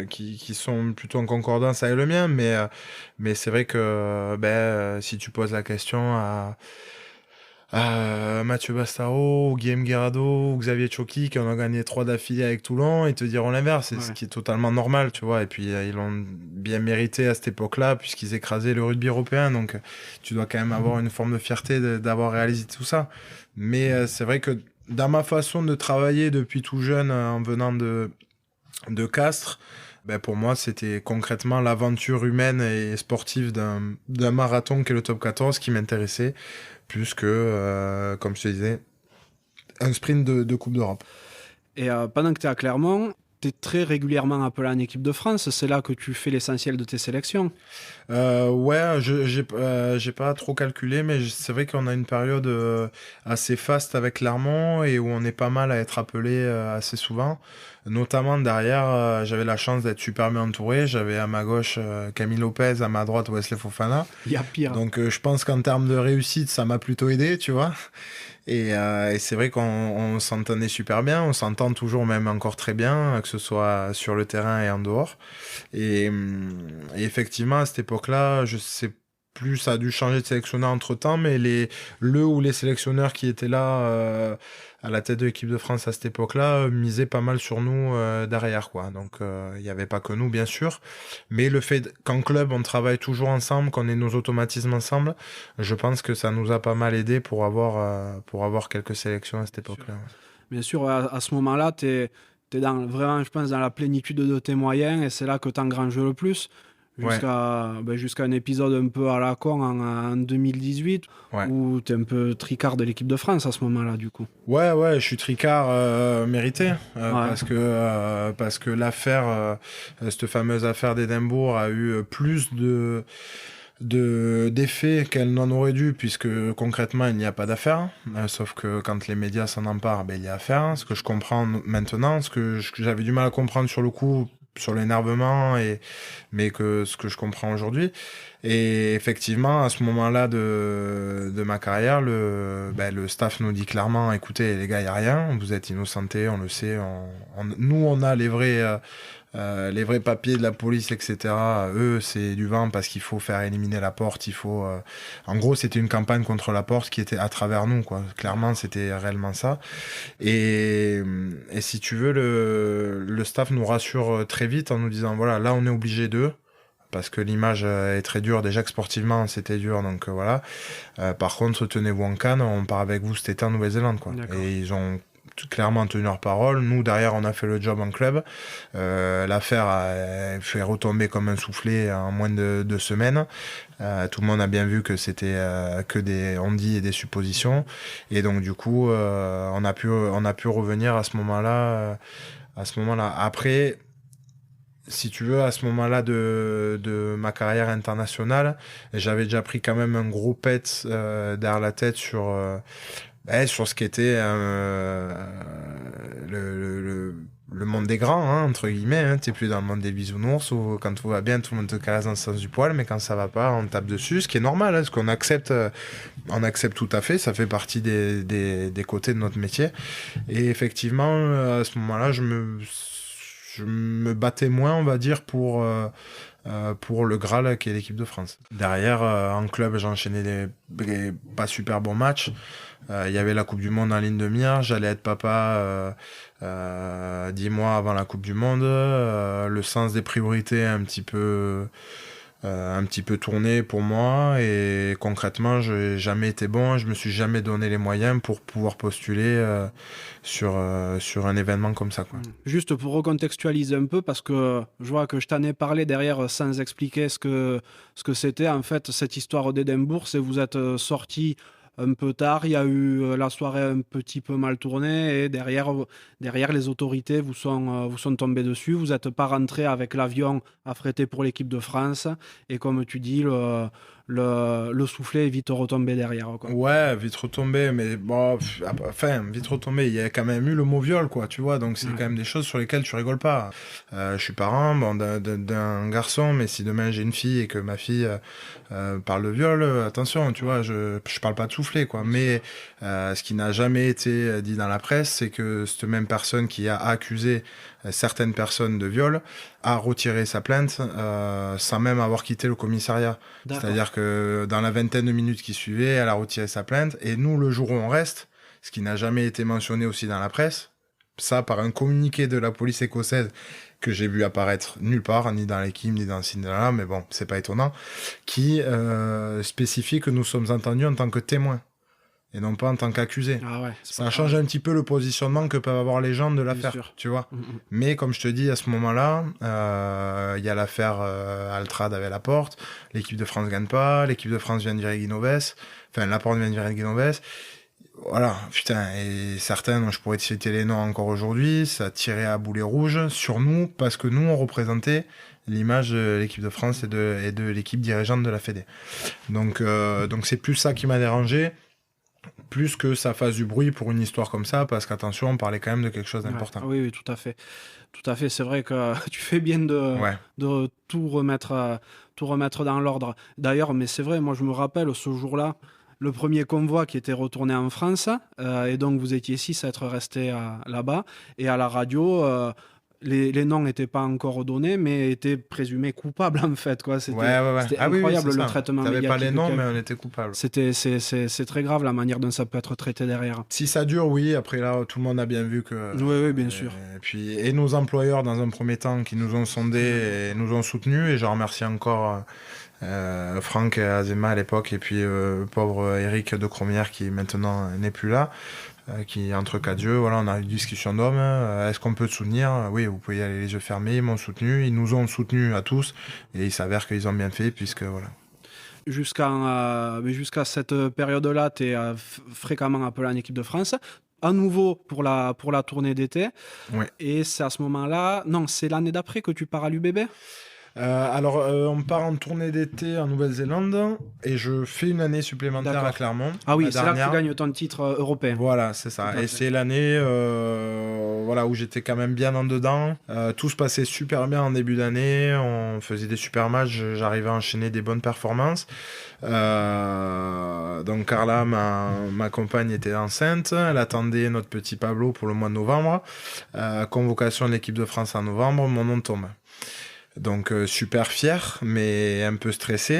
qui sont plutôt en concordance avec le mien, mais c'est vrai que si tu poses la question à Mathieu Bastaro, ou Guillaume Guerrado, ou Xavier Tchoki qui en ont gagné 3 d'affilée avec Toulon, ils te diront l'inverse, ce qui est totalement normal, tu vois. Et puis ils l'ont bien mérité à cette époque-là puisqu'ils écrasaient le rugby européen, donc tu dois quand même avoir une forme de fierté d'avoir réalisé tout ça. Mais c'est vrai que dans ma façon de travailler depuis tout jeune en venant de Castres, pour moi, c'était concrètement l'aventure humaine et sportive d'un marathon qui est le top 14 qui m'intéressait, plus que, comme je te disais, un sprint de Coupe d'Europe. Et pendant que tu es à Clermont, tu es très régulièrement appelé en équipe de France. C'est là que tu fais l'essentiel de tes sélections. Ouais, j'ai pas trop calculé, mais c'est vrai qu'on a une période assez faste avec Clermont et où on est pas mal à être appelé assez souvent. Notamment derrière, j'avais la chance d'être super bien entouré. J'avais à ma gauche Camille Lopez, à ma droite Wesley Fofana. Il y a pire. Donc je pense qu'en termes de réussite, ça m'a plutôt aidé, tu vois. Et c'est vrai qu'on s'entendait super bien, on s'entend toujours même encore très bien, que ce soit sur le terrain et en dehors. Et effectivement, à cette époque-là, je sais plus, ça a dû changer de sélectionneur entre-temps, mais les sélectionneurs qui étaient là à la tête de l'équipe de France à cette époque-là misaient pas mal sur nous derrière, quoi. Donc il n'y avait pas que nous, bien sûr, mais le fait qu'en club on travaille toujours ensemble, qu'on ait nos automatismes ensemble, je pense que ça nous a pas mal aidé pour avoir quelques sélections à cette époque-là. Bien sûr, à ce moment-là, t'es vraiment, je pense, dans la plénitude de tes moyens et c'est là que t'engranges le plus. Jusqu'à un épisode un peu à la con en 2018 où tu es un peu tricard de l'équipe de France à ce moment-là, du coup. Ouais, je suis tricard mérité parce que l'affaire, cette fameuse affaire d'Édimbourg a eu plus d'effets qu'elle n'en aurait dû, puisque concrètement il n'y a pas d'affaire, sauf que quand les médias s'en emparent, il y a affaire. Ce que je comprends maintenant, ce que j'avais du mal à comprendre sur le coup, sur l'énervement, mais ce que je comprends aujourd'hui. Et effectivement, à ce moment-là de ma carrière, le staff nous dit clairement, écoutez les gars, il n'y a rien, vous êtes innocentés, on le sait, nous on a les vrais papiers de la police, etc. Eux, c'est du vent parce qu'il faut faire éliminer la porte. En gros, c'était une campagne contre la porte qui était à travers nous, quoi. Clairement, c'était réellement ça. Et si tu veux, le staff nous rassure très vite en nous disant, voilà, là, on est obligé d'eux. Parce que l'image est très dure, déjà que sportivement c'était dur, donc voilà. Par contre, tenez-vous en canne, on part avec vous cet été en Nouvelle-Zélande, quoi. D'accord. Et ils ont clairement tenu leur parole. Nous, derrière, on a fait le job en club. L'affaire a fait retomber comme un soufflet en moins de 2 semaines. Tout le monde a bien vu que c'était que des on-dit et des suppositions. Et donc, du coup, on a pu revenir à ce moment-là. Après, si tu veux, à ce moment-là de ma carrière internationale, j'avais déjà pris quand même un gros pet derrière la tête sur ce qu'était le monde des grands, hein, entre guillemets. Hein. T'es plus dans le monde des bisounours où quand tout va bien, tout le monde te caresse dans le sens du poil, mais quand ça va pas, on tape dessus, ce qui est normal, hein, ce qu'on accepte, on accepte tout à fait, ça fait partie des côtés de notre métier. Et effectivement, à ce moment-là, je me battais moins, on va dire, pour le Graal qui est l'équipe de France. Derrière, en club, j'ai enchaîné des pas super bons matchs. Il y avait la Coupe du Monde en ligne de mire. J'allais être papa 10 mois avant la Coupe du Monde. Le sens des priorités un petit peu tourné pour moi. Et concrètement, je n'ai jamais été bon. Je me suis jamais donné les moyens pour pouvoir postuler sur un événement comme ça, quoi. Juste pour recontextualiser un peu, parce que je vois que je t'en ai parlé derrière sans expliquer ce que c'était en fait cette histoire d'Édimbourg, c'est vous êtes sorti un peu tard, il y a eu la soirée un petit peu mal tournée et derrière les autorités vous sont tombées dessus, vous n'êtes pas rentré avec l'avion affrété pour l'équipe de France et comme tu dis, le soufflet est vite retombé derrière, quoi. Ouais, vite retombé, mais bon, vite retombé. Il y a quand même eu le mot viol, quoi, tu vois. Donc, c'est quand même des choses sur lesquelles tu rigoles pas. Je suis parent, bon, d'un garçon, mais si demain j'ai une fille et que ma fille parle de viol, attention, tu vois, je parle pas de souffler, quoi. Mais ce qui n'a jamais été dit dans la presse, c'est que cette même personne qui a accusé certaines personnes de viol a retiré sa plainte sans même avoir quitté le commissariat. D'accord. C'est-à-dire que dans la vingtaine de minutes qui suivaient, elle a retiré sa plainte. Et nous, le jour où on reste, ce qui n'a jamais été mentionné aussi dans la presse, ça par un communiqué de la police écossaise que j'ai vu apparaître nulle part, ni dans l'équipe, ni dans le cinéma, mais bon, c'est pas étonnant, qui spécifie que nous sommes entendus en tant que témoins. Et non pas en tant qu'accusé. Ah ouais, ça change un petit peu le positionnement que peuvent avoir les gens de l'affaire, tu vois. Mais comme je te dis, à ce moment-là, il y a l'affaire Altrad avec Laporte, l'équipe de France gagne pas, l'équipe de France vient de virer Guinoves, enfin Laporte vient de virer Guinoves. Voilà, putain, et certains, dont je pourrais te citer les noms encore aujourd'hui, ça tirait à boulet rouge sur nous, parce que nous, on représentait l'image de l'équipe de France et de l'équipe dirigeante de la Fédé. Donc c'est plus ça qui m'a dérangé, plus que ça fasse du bruit pour une histoire comme ça, parce qu'attention, on parlait quand même de quelque chose d'important. Ouais, oui, tout à fait. Tout à fait, c'est vrai que tu fais bien de tout remettre dans l'ordre. D'ailleurs, mais c'est vrai, moi je me rappelle ce jour-là, le premier convoi qui était retourné en France, et donc vous étiez 6 à être restés là-bas, et à la radio... Les noms n'étaient pas encore donnés, mais étaient présumés coupables, en fait, quoi. C'était incroyable, le traitement médiatique. T'avais pas les noms, mais on était coupables. C'est très grave la manière dont ça peut être traité derrière. Si ça dure, oui. Après, là, tout le monde a bien vu que... Oui, bien sûr. Et nos employeurs, dans un premier temps, qui nous ont sondés et nous ont soutenus, et je remercie encore... Franck Azema à l'époque, et puis pauvre Eric de Cromière qui maintenant n'est plus là, qui entre quatre yeux, voilà, on a eu une discussion d'hommes, est-ce qu'on peut te soutenir? Oui, vous pouvez y aller les yeux fermés, ils m'ont soutenu, ils nous ont soutenus à tous, et il s'avère qu'ils ont bien fait, puisque voilà. Jusqu'à cette période-là, tu es fréquemment appelé en équipe de France. À nouveau pour la tournée d'été. Ouais. Et c'est à ce moment-là... Non, c'est l'année d'après que tu pars à l'UBB. On part en tournée d'été en Nouvelle-Zélande et je fais une année supplémentaire à Clermont. Ah oui, c'est là que tu gagnes ton titre européen. Voilà, c'est ça. Et c'est l'année où j'étais quand même bien en dedans. Tout se passait super bien en début d'année. On faisait des super matchs. J'arrivais à enchaîner des bonnes performances. Donc Carla, ma compagne, était enceinte. Elle attendait notre petit Pablo pour le mois de novembre. Convocation de l'équipe de France en novembre. Mon nom tombe. Donc super fier, mais un peu stressé.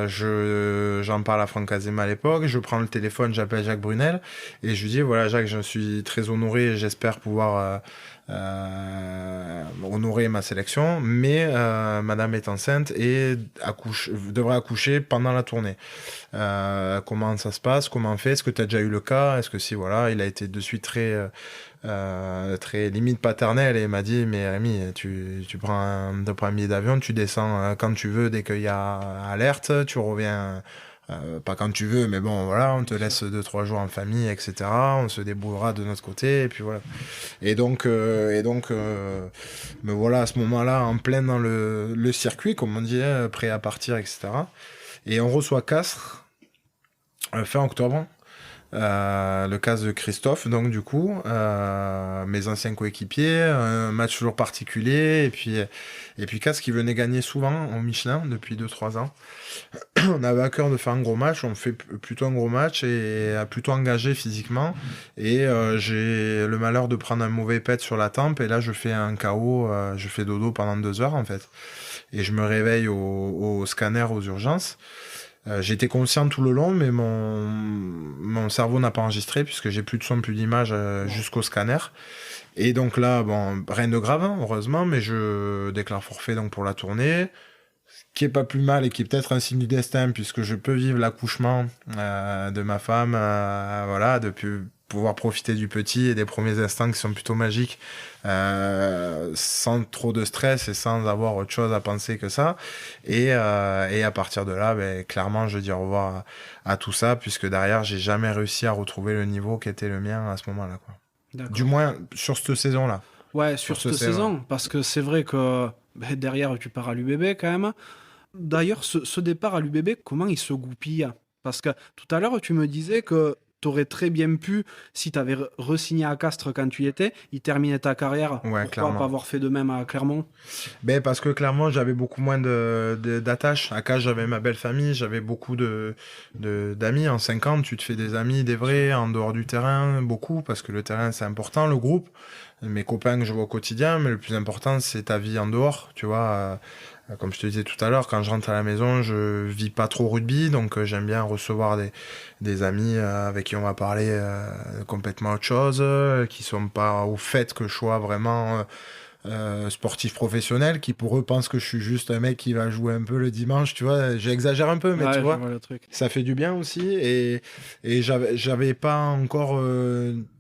J'en parle à Franck Azema à l'époque. Je prends le téléphone, j'appelle Jacques Brunel et je lui dis voilà Jacques, je suis très honoré. J'espère pouvoir honorer ma sélection, mais madame est enceinte et devrait accoucher pendant la tournée. Comment ça se passe? Comment on fait? Est-ce que tu as déjà eu le cas? Est-ce que si, voilà, il a été de suite très limite paternel et il m'a dit, mais Rémi, tu prends un billet d'avion, tu descends quand tu veux, dès qu'il y a alerte, tu reviens... pas quand tu veux, mais bon, voilà, on te laisse 2-3 jours en famille, etc. On se débrouillera de notre côté, et puis voilà. Et donc, me voilà à ce moment-là en plein dans le circuit, comme on dit, prêt à partir, etc. Et on reçoit Castres fin octobre. Le cas de Christophe, donc du coup, mes anciens coéquipiers, un match toujours particulier, et puis Castres qui venait gagner souvent au Michelin depuis 2-3 ans. On avait à cœur de faire un gros match, on fait plutôt un gros match et plutôt engagé physiquement, et j'ai le malheur de prendre un mauvais pet sur la tempe, et là je fais un KO, je fais dodo pendant 2 heures en fait, et je me réveille au scanner aux urgences. J'étais conscient tout le long, mais mon cerveau n'a pas enregistré puisque j'ai plus de son, plus d'image jusqu'au scanner. Et donc là, bon, rien de grave, hein, heureusement, mais je déclare forfait donc pour la tournée, ce qui est pas plus mal et qui est peut-être un signe du destin puisque je peux vivre l'accouchement de ma femme, voilà, depuis pouvoir profiter du petit et des premiers instants qui sont plutôt magiques, sans trop de stress et sans avoir autre chose à penser que ça. Et à partir de là, clairement, je dis au revoir à tout ça, puisque derrière, j'ai jamais réussi à retrouver le niveau qui était le mien à ce moment-là, quoi. D'accord. Du moins, sur cette saison-là. Ouais, sur cette saison, parce que c'est vrai que derrière, tu pars à l'UBB quand même. D'ailleurs, ce départ à l'UBB, comment il se goupille? Parce que tout à l'heure, tu me disais que t'aurais très bien pu, si t'avais re-signé à Castres quand tu y étais, y terminer ta carrière. Ouais, pourquoi clairement pas avoir fait de même à Clermont? Parce que clairement, j'avais beaucoup moins d'attaches. À Castres, j'avais ma belle famille, j'avais beaucoup d'amis. En 5 ans, tu te fais des amis, des vrais, en dehors du terrain, beaucoup, parce que le terrain, c'est important, le groupe. Mes copains que je vois au quotidien, mais le plus important, c'est ta vie en dehors, tu vois. Comme je te disais tout à l'heure, quand je rentre à la maison, je vis pas trop rugby, donc j'aime bien recevoir des amis avec qui on va parler complètement autre chose, qui sont pas au fait que je sois vraiment sportif professionnel, qui pour eux pensent que je suis juste un mec qui va jouer un peu le dimanche, tu vois. J'exagère un peu, mais tu vois, le truc. ça fait du bien aussi, et j'avais pas encore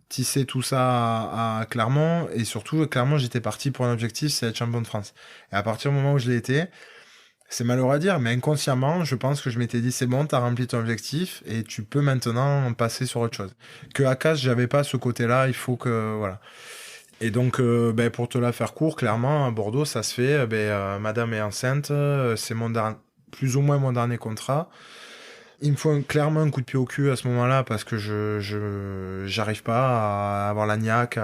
tissé tout ça à Clermont, et surtout Clermont, j'étais parti pour un objectif, c'est être champion de France. Et à partir du moment où je l'ai été, c'est malheureux à dire, mais inconsciemment, je pense que je m'étais dit, c'est bon, t'as rempli ton objectif, et tu peux maintenant passer sur autre chose. Que à Castres, j'avais pas ce côté-là, il faut que, voilà. Et donc, pour te la faire court, clairement, à Bordeaux, ça se fait, madame est enceinte, c'est plus ou moins mon dernier contrat. Il me faut clairement un coup de pied au cul à ce moment-là, parce que j'arrive pas à avoir la niaque,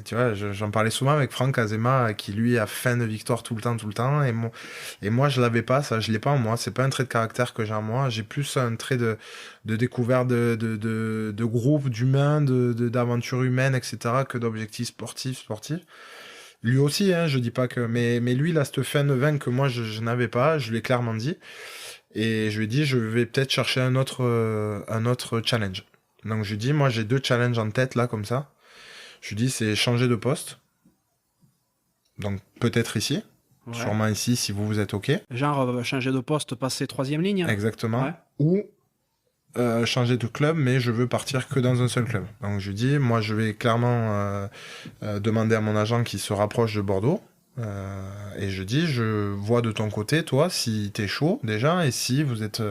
tu vois, j'en parlais souvent avec Franck Azema, qui lui a faim de victoire tout le temps, et moi je l'avais pas, ça, je l'ai pas en moi, c'est pas un trait de caractère que j'ai en moi, j'ai plus un trait de découverte de groupe, d'humain, d'aventure humaine, etc., que d'objectifs sportifs. Lui aussi, hein, je dis pas que, mais lui, il a cette faim de vaincre que moi je n'avais pas, je lui ai clairement dit. Et je lui ai dit, je vais peut-être chercher un autre challenge. Donc je lui ai dit, moi j'ai 2 challenges en tête là, comme ça. Je lui ai dit, c'est changer de poste. Donc peut-être ici. Ouais. Sûrement ici, si vous êtes OK. Genre changer de poste, passer 3e ligne. Exactement. Ouais. Ou changer de club, mais je veux partir que dans un seul club. Donc je lui ai dit, moi je vais clairement demander à mon agent qui se rapproche de Bordeaux. Et je dis, je vois de ton côté, toi, si t'es chaud déjà, et si vous êtes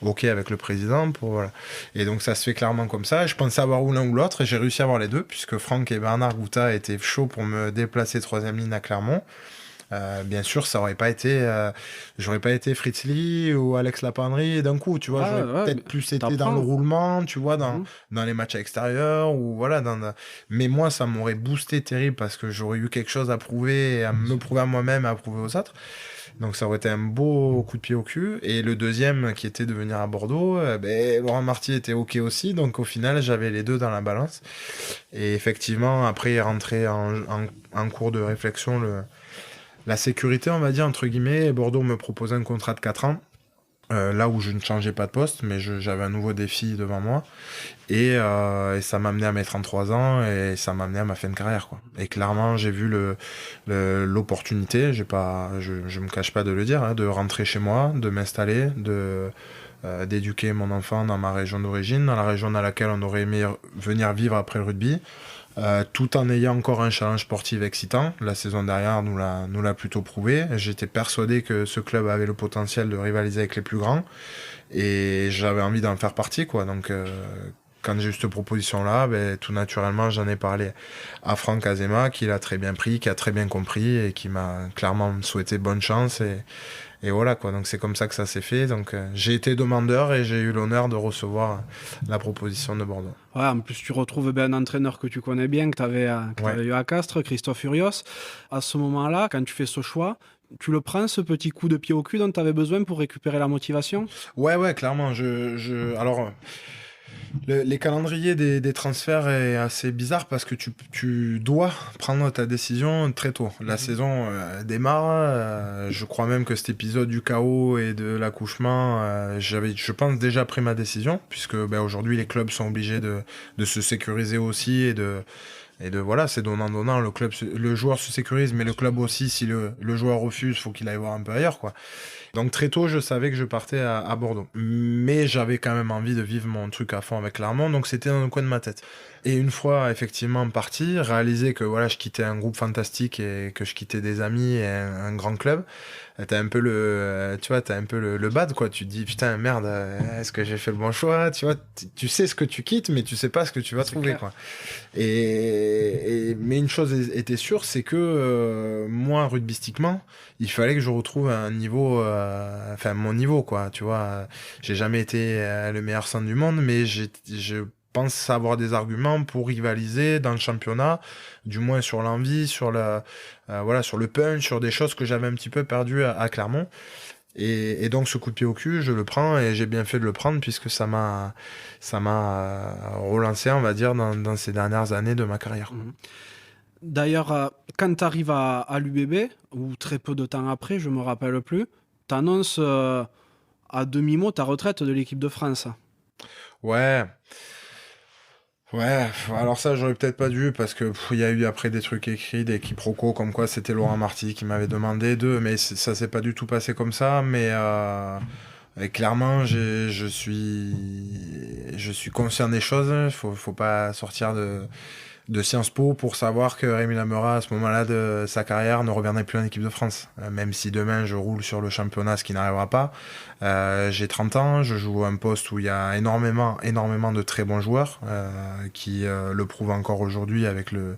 OK avec le président. Voilà. Et donc ça se fait clairement comme ça. Je pensais avoir ou l'un ou l'autre, et j'ai réussi à avoir les deux, puisque Franck et Bernard Gouta étaient chauds pour me déplacer 3e ligne à Clermont. Bien sûr, ça aurait pas été, j'aurais pas été Fritz Lee ou Alex Lapendry d'un coup, tu vois, j'aurais peut-être plus été dans le roulement, tu vois, dans les matchs à l'extérieur, ou voilà, mais moi, ça m'aurait boosté terrible parce que j'aurais eu quelque chose à prouver, à me prouver à moi-même, à prouver aux autres. Donc ça aurait été un beau coup de pied au cul. Et le deuxième, qui était de venir à Bordeaux, Laurent Marty était OK aussi, donc au final, j'avais les deux dans la balance. Et effectivement, après, il est rentré en cours de réflexion la sécurité, on va dire, entre guillemets. Bordeaux me propose un contrat de 4 ans. là où je ne changeais pas de poste, mais j'avais un nouveau défi devant moi. Et ça m'a amené à mes 33 ans et ça m'a amené à ma fin de carrière, quoi. Et clairement, j'ai vu l'opportunité, je me cache pas de le dire, hein, de rentrer chez moi, de m'installer, d'éduquer mon enfant dans ma région d'origine, dans la région dans laquelle on aurait aimé venir vivre après le rugby. Tout en ayant encore un challenge sportif excitant. La saison dernière nous l'a plutôt prouvé. J'étais persuadé que ce club avait le potentiel de rivaliser avec les plus grands et j'avais envie d'en faire partie, quoi. Donc quand j'ai eu cette proposition-là, tout naturellement j'en ai parlé à Franck Azema, qui l'a très bien pris, qui a très bien compris et qui m'a clairement souhaité bonne chance et voilà, quoi. Donc c'est comme ça que ça s'est fait. Donc j'ai été demandeur et j'ai eu l'honneur de recevoir la proposition de Bordeaux. Ouais, en plus tu retrouves un entraîneur que tu connais bien, que tu avais eu à Castres, Christophe Urios. À ce moment-là, quand tu fais ce choix, tu le prends, ce petit coup de pied au cul dont tu avais besoin pour récupérer la motivation? Ouais, clairement. Alors, les calendriers des transferts est assez bizarre parce que tu dois prendre ta décision très tôt. La saison démarre. Je crois même que cet épisode du chaos et de l'accouchement, j'avais, je pense, déjà pris ma décision, puisque aujourd'hui les clubs sont obligés de se sécuriser aussi voilà, c'est donnant, le joueur se sécurise, mais le club aussi, si le joueur refuse, faut qu'il aille voir un peu ailleurs, quoi. Donc très tôt, je savais que je partais à Bordeaux. Mais j'avais quand même envie de vivre mon truc à fond avec Clermont, donc c'était dans le coin de ma tête. Et une fois effectivement parti, réaliser que voilà, je quittais un groupe fantastique et que je quittais des amis et un grand club, t'as un peu le bad, quoi. Tu te dis putain merde, est-ce que j'ai fait le bon choix? Tu vois, tu sais ce que tu quittes, mais tu sais pas ce que tu vas trouver, quoi. Mais une chose était sûre, c'est que moi, rugbystiquement, il fallait que je retrouve un niveau, mon niveau, quoi. Tu vois, j'ai jamais été le meilleur centre du monde, mais je pense avoir des arguments pour rivaliser dans le championnat, du moins sur l'envie, sur sur le punch, sur des choses que j'avais un petit peu perdues à Clermont. Et donc ce coup de pied au cul, je le prends et j'ai bien fait de le prendre puisque ça m'a relancé, on va dire, dans ces dernières années de ma carrière. Mmh. D'ailleurs, quand tu arrives à l'UBB, ou très peu de temps après, je me rappelle plus, tu annonces à demi-mot ta retraite de l'équipe de France. Ouais, alors ça j'aurais peut-être pas dû parce que il y a eu après des trucs écrits, des quiproquos comme quoi c'était Laurent Marty qui m'avait demandé mais ça s'est pas du tout passé comme ça, mais et clairement je suis conscient des choses, faut pas sortir de Sciences Po pour savoir que Rémi Lamera, à ce moment-là de sa carrière, ne reviendrait plus en équipe de France. Même si demain je roule sur le championnat, ce qui n'arrivera pas. J'ai 30 ans, je joue à un poste où il y a énormément de très bons joueurs qui le prouvent encore aujourd'hui avec le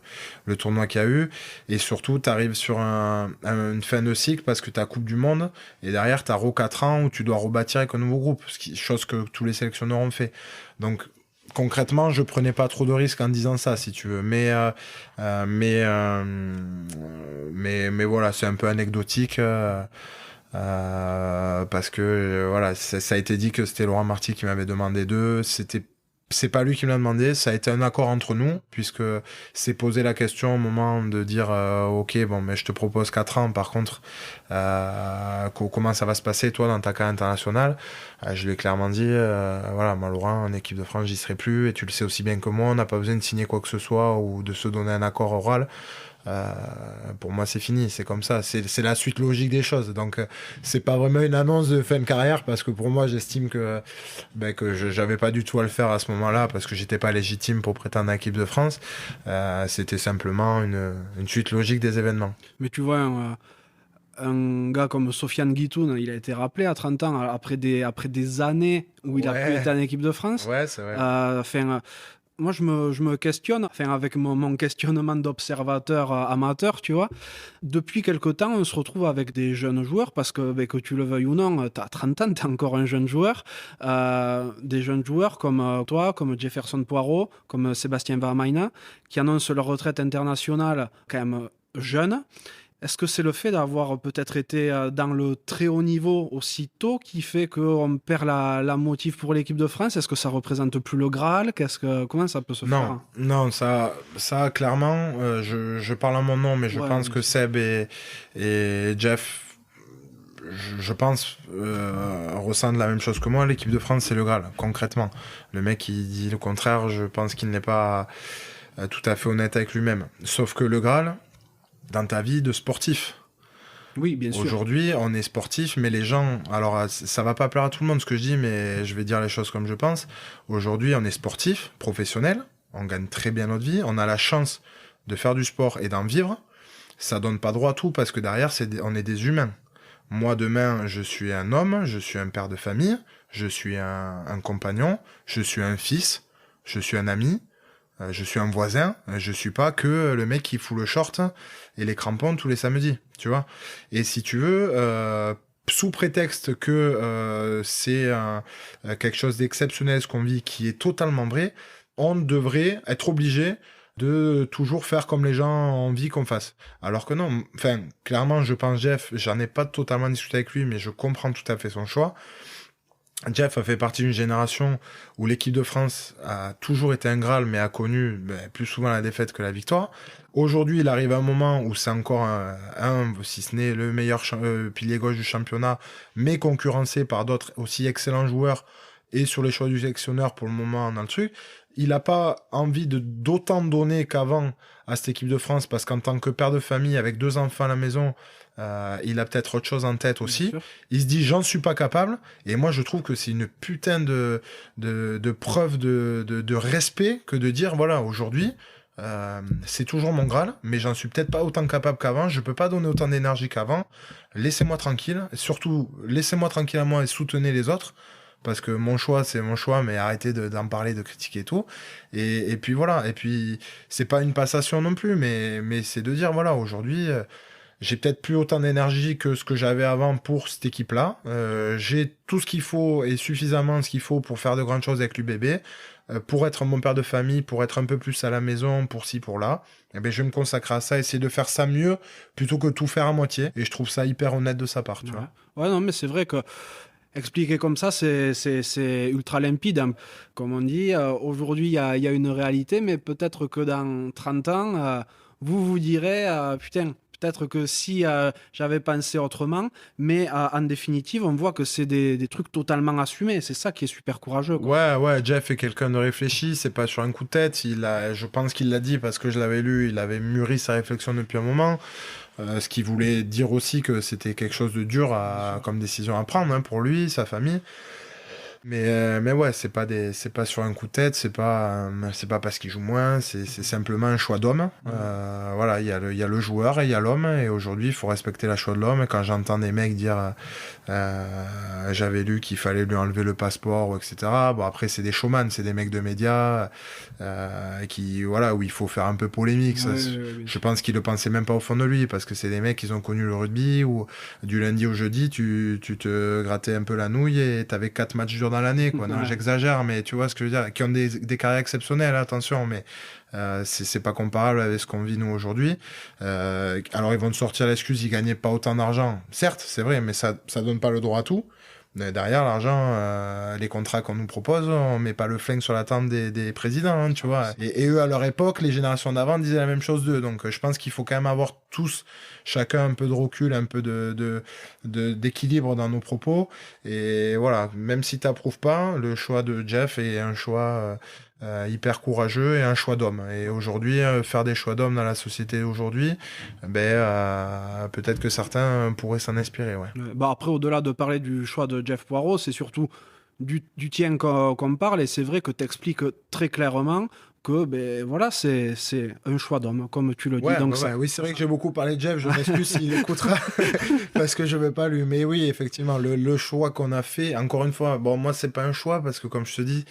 tournoi qu'il y a eu. Et surtout, tu arrives sur une fin de cycle parce que tu as Coupe du Monde et derrière, tu as 4 ans où tu dois rebâtir avec un nouveau groupe, chose que tous les sélectionneurs ont fait. Donc, concrètement, je prenais pas trop de risques en disant ça, si tu veux. Mais voilà, c'est un peu anecdotique parce que voilà, ça a été dit que c'était Laurent Marty qui m'avait demandé c'est pas lui qui me l'a demandé, ça a été un accord entre nous, puisque c'est posé la question au moment de dire ok, bon, mais je te propose 4 ans, par contre, comment ça va se passer, toi, dans ta carrière internationale? Je lui ai clairement dit, voilà, moi, Laurent, en équipe de France, j'y serai plus, et tu le sais aussi bien que moi, on n'a pas besoin de signer quoi que ce soit ou de se donner un accord oral. Pour moi c'est fini, c'est comme ça, c'est la suite logique des choses, donc c'est pas vraiment une annonce de fin de carrière parce que pour moi j'estime que j'avais pas du tout à le faire à ce moment-là parce que j'étais pas légitime pour prétendre à l'équipe de France. C'était simplement une suite logique des événements. Mais tu vois, un gars comme Sofiane Guitoun, il a été rappelé à 30 ans après des années où il a pu être en équipe de France. Ouais, c'est vrai. Moi, je me questionne, avec mon questionnement d'observateur amateur, tu vois. Depuis quelque temps, on se retrouve avec des jeunes joueurs, parce que tu le veuilles ou non, tu as 30 ans, tu es encore un jeune joueur. Des jeunes joueurs comme toi, comme Jefferson Poirot, comme Sébastien Vermaina, qui annoncent leur retraite internationale quand même jeune. Est-ce que c'est le fait d'avoir peut-être été dans le très haut niveau aussi tôt qui fait qu'on perd la motive pour l'équipe de France? Est-ce que ça représente plus le Graal? Comment ça peut se faire? Non, ça clairement, je parle à mon nom, mais je pense que Seb et Jeff, je pense, ressentent la même chose que moi. L'équipe de France, c'est le Graal, concrètement. Le mec qui dit le contraire, je pense qu'il n'est pas tout à fait honnête avec lui-même. Sauf que le Graal, dans ta vie de sportif. Oui, bien sûr. Aujourd'hui, on est sportif, mais les gens... Alors, ça va pas plaire à tout le monde ce que je dis, mais je vais dire les choses comme je pense. Aujourd'hui, on est sportif, professionnel, on gagne très bien notre vie, on a la chance de faire du sport et d'en vivre. Ça donne pas droit à tout, parce que derrière, on est des humains. Moi, demain, je suis un homme, je suis un père de famille, je suis un compagnon, je suis un fils, je suis un ami, je suis un voisin, je suis pas que le mec qui fout le short et les crampons tous les samedis, tu vois. Et si tu veux, sous prétexte que c'est quelque chose d'exceptionnel ce qu'on vit, qui est totalement vrai, on devrait être obligé de toujours faire comme les gens ont envie qu'on fasse. Alors que non, enfin, clairement, je pense Jeff, j'en ai pas totalement discuté avec lui, mais je comprends tout à fait son choix. Jeff a fait partie d'une génération où l'équipe de France a toujours été un Graal, mais a connu plus souvent la défaite que la victoire. Aujourd'hui, il arrive à un moment où c'est encore si ce n'est le meilleur pilier gauche du championnat, mais concurrencé par d'autres aussi excellents joueurs, et sur les choix du sélectionneur pour le moment dans le truc. Il n'a pas envie d'autant donner qu'avant à cette équipe de France, parce qu'en tant que père de famille avec 2 enfants à la maison, il a peut-être autre chose en tête aussi. Il se dit, j'en suis pas capable. Et moi, je trouve que c'est une putain de preuve de respect que de dire, voilà, aujourd'hui, c'est toujours mon Graal, mais j'en suis peut-être pas autant capable qu'avant. Je peux pas donner autant d'énergie qu'avant. Laissez-moi tranquille. Et surtout, laissez-moi tranquille à moi et soutenez les autres. Parce que mon choix, c'est mon choix, mais arrêtez d'en parler, de critiquer et tout. Et puis voilà. Et puis, c'est pas une passation non plus, mais c'est de dire, voilà, aujourd'hui, j'ai peut-être plus autant d'énergie que ce que j'avais avant pour cette équipe-là. J'ai tout ce qu'il faut et suffisamment ce qu'il faut pour faire de grandes choses avec l'UBB, pour être un bon père de famille, pour être un peu plus à la maison, pour ci, pour là. Et ben, je vais me consacrer à ça, essayer de faire ça mieux plutôt que tout faire à moitié. Et je trouve ça hyper honnête de sa part, tu vois. Ouais, non, mais c'est vrai que expliquer comme ça, c'est ultra limpide, hein. Comme on dit, aujourd'hui, il y a une réalité, mais peut-être que dans 30 ans, vous direz, putain, peut-être que si j'avais pensé autrement, mais en définitive, on voit que c'est des trucs totalement assumés. C'est ça qui est super courageux, quoi. Ouais, Jeff est quelqu'un de réfléchi, c'est pas sur un coup de tête. Je pense qu'il l'a dit parce que je l'avais lu, il avait mûri sa réflexion depuis un moment. Ce qui voulait dire aussi que c'était quelque chose de dur comme décision à prendre, hein, pour lui, sa famille. Mais ouais, c'est pas sur un coup de tête, c'est pas parce qu'il joue moins, c'est simplement un choix d'homme. Voilà, il y a le joueur et il y a l'homme, et aujourd'hui il faut respecter la choix de l'homme. Et quand j'entends des mecs dire j'avais lu qu'il fallait lui enlever le passeport, etc. Bon, après c'est des showman, c'est des mecs de médias où il faut faire un peu polémique. Je pense qu'il le pensait même pas au fond de lui, parce que c'est des mecs qui ont connu le rugby où du lundi au jeudi tu te grattais un peu la nouille et t'avais 4 matchs durs dans l'année, quoi. Non, j'exagère, mais tu vois ce que je veux dire, qui ont des carrières exceptionnelles, attention, mais c'est pas comparable avec ce qu'on vit nous aujourd'hui. Alors ils vont te sortir l'excuse, ils gagnaient pas autant d'argent, certes, c'est vrai, mais ça donne pas le droit à tout. Derrière l'argent, les contrats qu'on nous propose, on met pas le flingue sur la tente des présidents, hein, tu vois. Et eux, à leur époque, les générations d'avant disaient la même chose d'eux. Donc je pense qu'il faut quand même avoir tous, chacun un peu de recul, un peu d'équilibre dans nos propos. Et voilà, même si t'approuves pas, le choix de Jeff est un choix hyper courageux et un choix d'homme. Et aujourd'hui, faire des choix d'homme dans la société aujourd'hui, peut-être que certains pourraient s'en inspirer. Ouais. Après, au-delà de parler du choix de Jeff Poirot, c'est surtout du tien qu'on parle, et c'est vrai que tu expliques très clairement que voilà, c'est un choix d'homme, comme tu le dis. Donc oui, c'est vrai que j'ai beaucoup parlé de Jeff, je m'excuse s'il écoutera, parce que je ne vais pas lui. Mais oui, effectivement, le choix qu'on a fait, encore une fois, bon, moi, c'est pas un choix, parce que comme je te dis,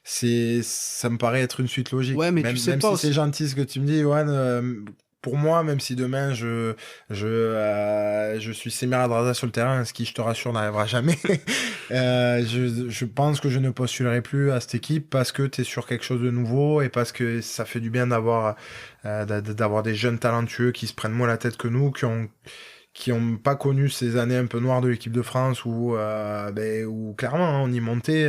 ça me paraît être une suite logique. Ouais, mais tu sais même pas si c'est gentil ce que tu me dis, Yoann, pour moi, même si demain je suis Semir Adrasa sur le terrain, ce qui, je te rassure, n'arrivera jamais, je pense que je ne postulerai plus à cette équipe, parce que tu es sur quelque chose de nouveau, et parce que ça fait du bien d'avoir des jeunes talentueux qui se prennent moins la tête que nous, qui ont pas connu ces années un peu noires de l'équipe de France où clairement hein, on y montait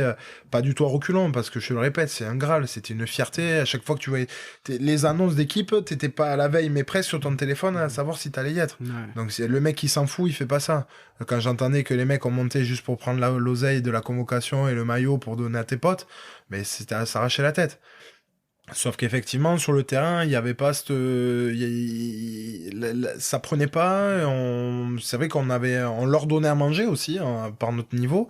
pas du tout à reculons, parce que je te le répète, c'est un Graal, c'était une fierté. À chaque fois que tu voyais les annonces d'équipe, t'étais pas à la veille mais presque sur ton téléphone à savoir si t'allais y être. Ouais. Donc c'est le mec qui s'en fout, il fait pas ça. Quand j'entendais que les mecs ont monté juste pour prendre l'oseille de la convocation et le maillot pour donner à tes potes, mais c'était à s'arracher la tête. Sauf qu'effectivement, sur le terrain, il n'y avait pas cette... ça prenait pas. C'est vrai on leur donnait à manger aussi, hein, par notre niveau.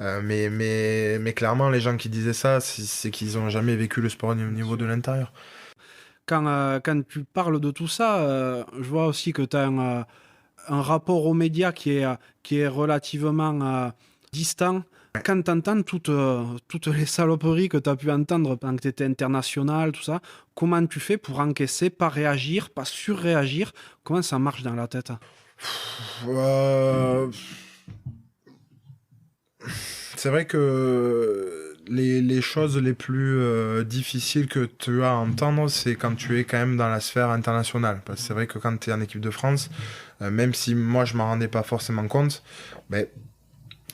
Mais clairement, les gens qui disaient ça, c'est qu'ils n'ont jamais vécu le sport au niveau de l'intérieur. Quand tu parles de tout ça, je vois aussi que tu as un rapport aux médias qui est relativement distant. Quand tu entends toutes les saloperies que tu as pu entendre pendant que tu étais international, tout ça, comment tu fais pour encaisser, pas réagir, pas surréagir? Comment ça marche dans la tête? C'est vrai que les choses les plus difficiles que tu as à entendre, c'est quand tu es quand même dans la sphère internationale. Parce que c'est vrai que quand tu es en équipe de France, même si moi je m'en rendais pas forcément compte,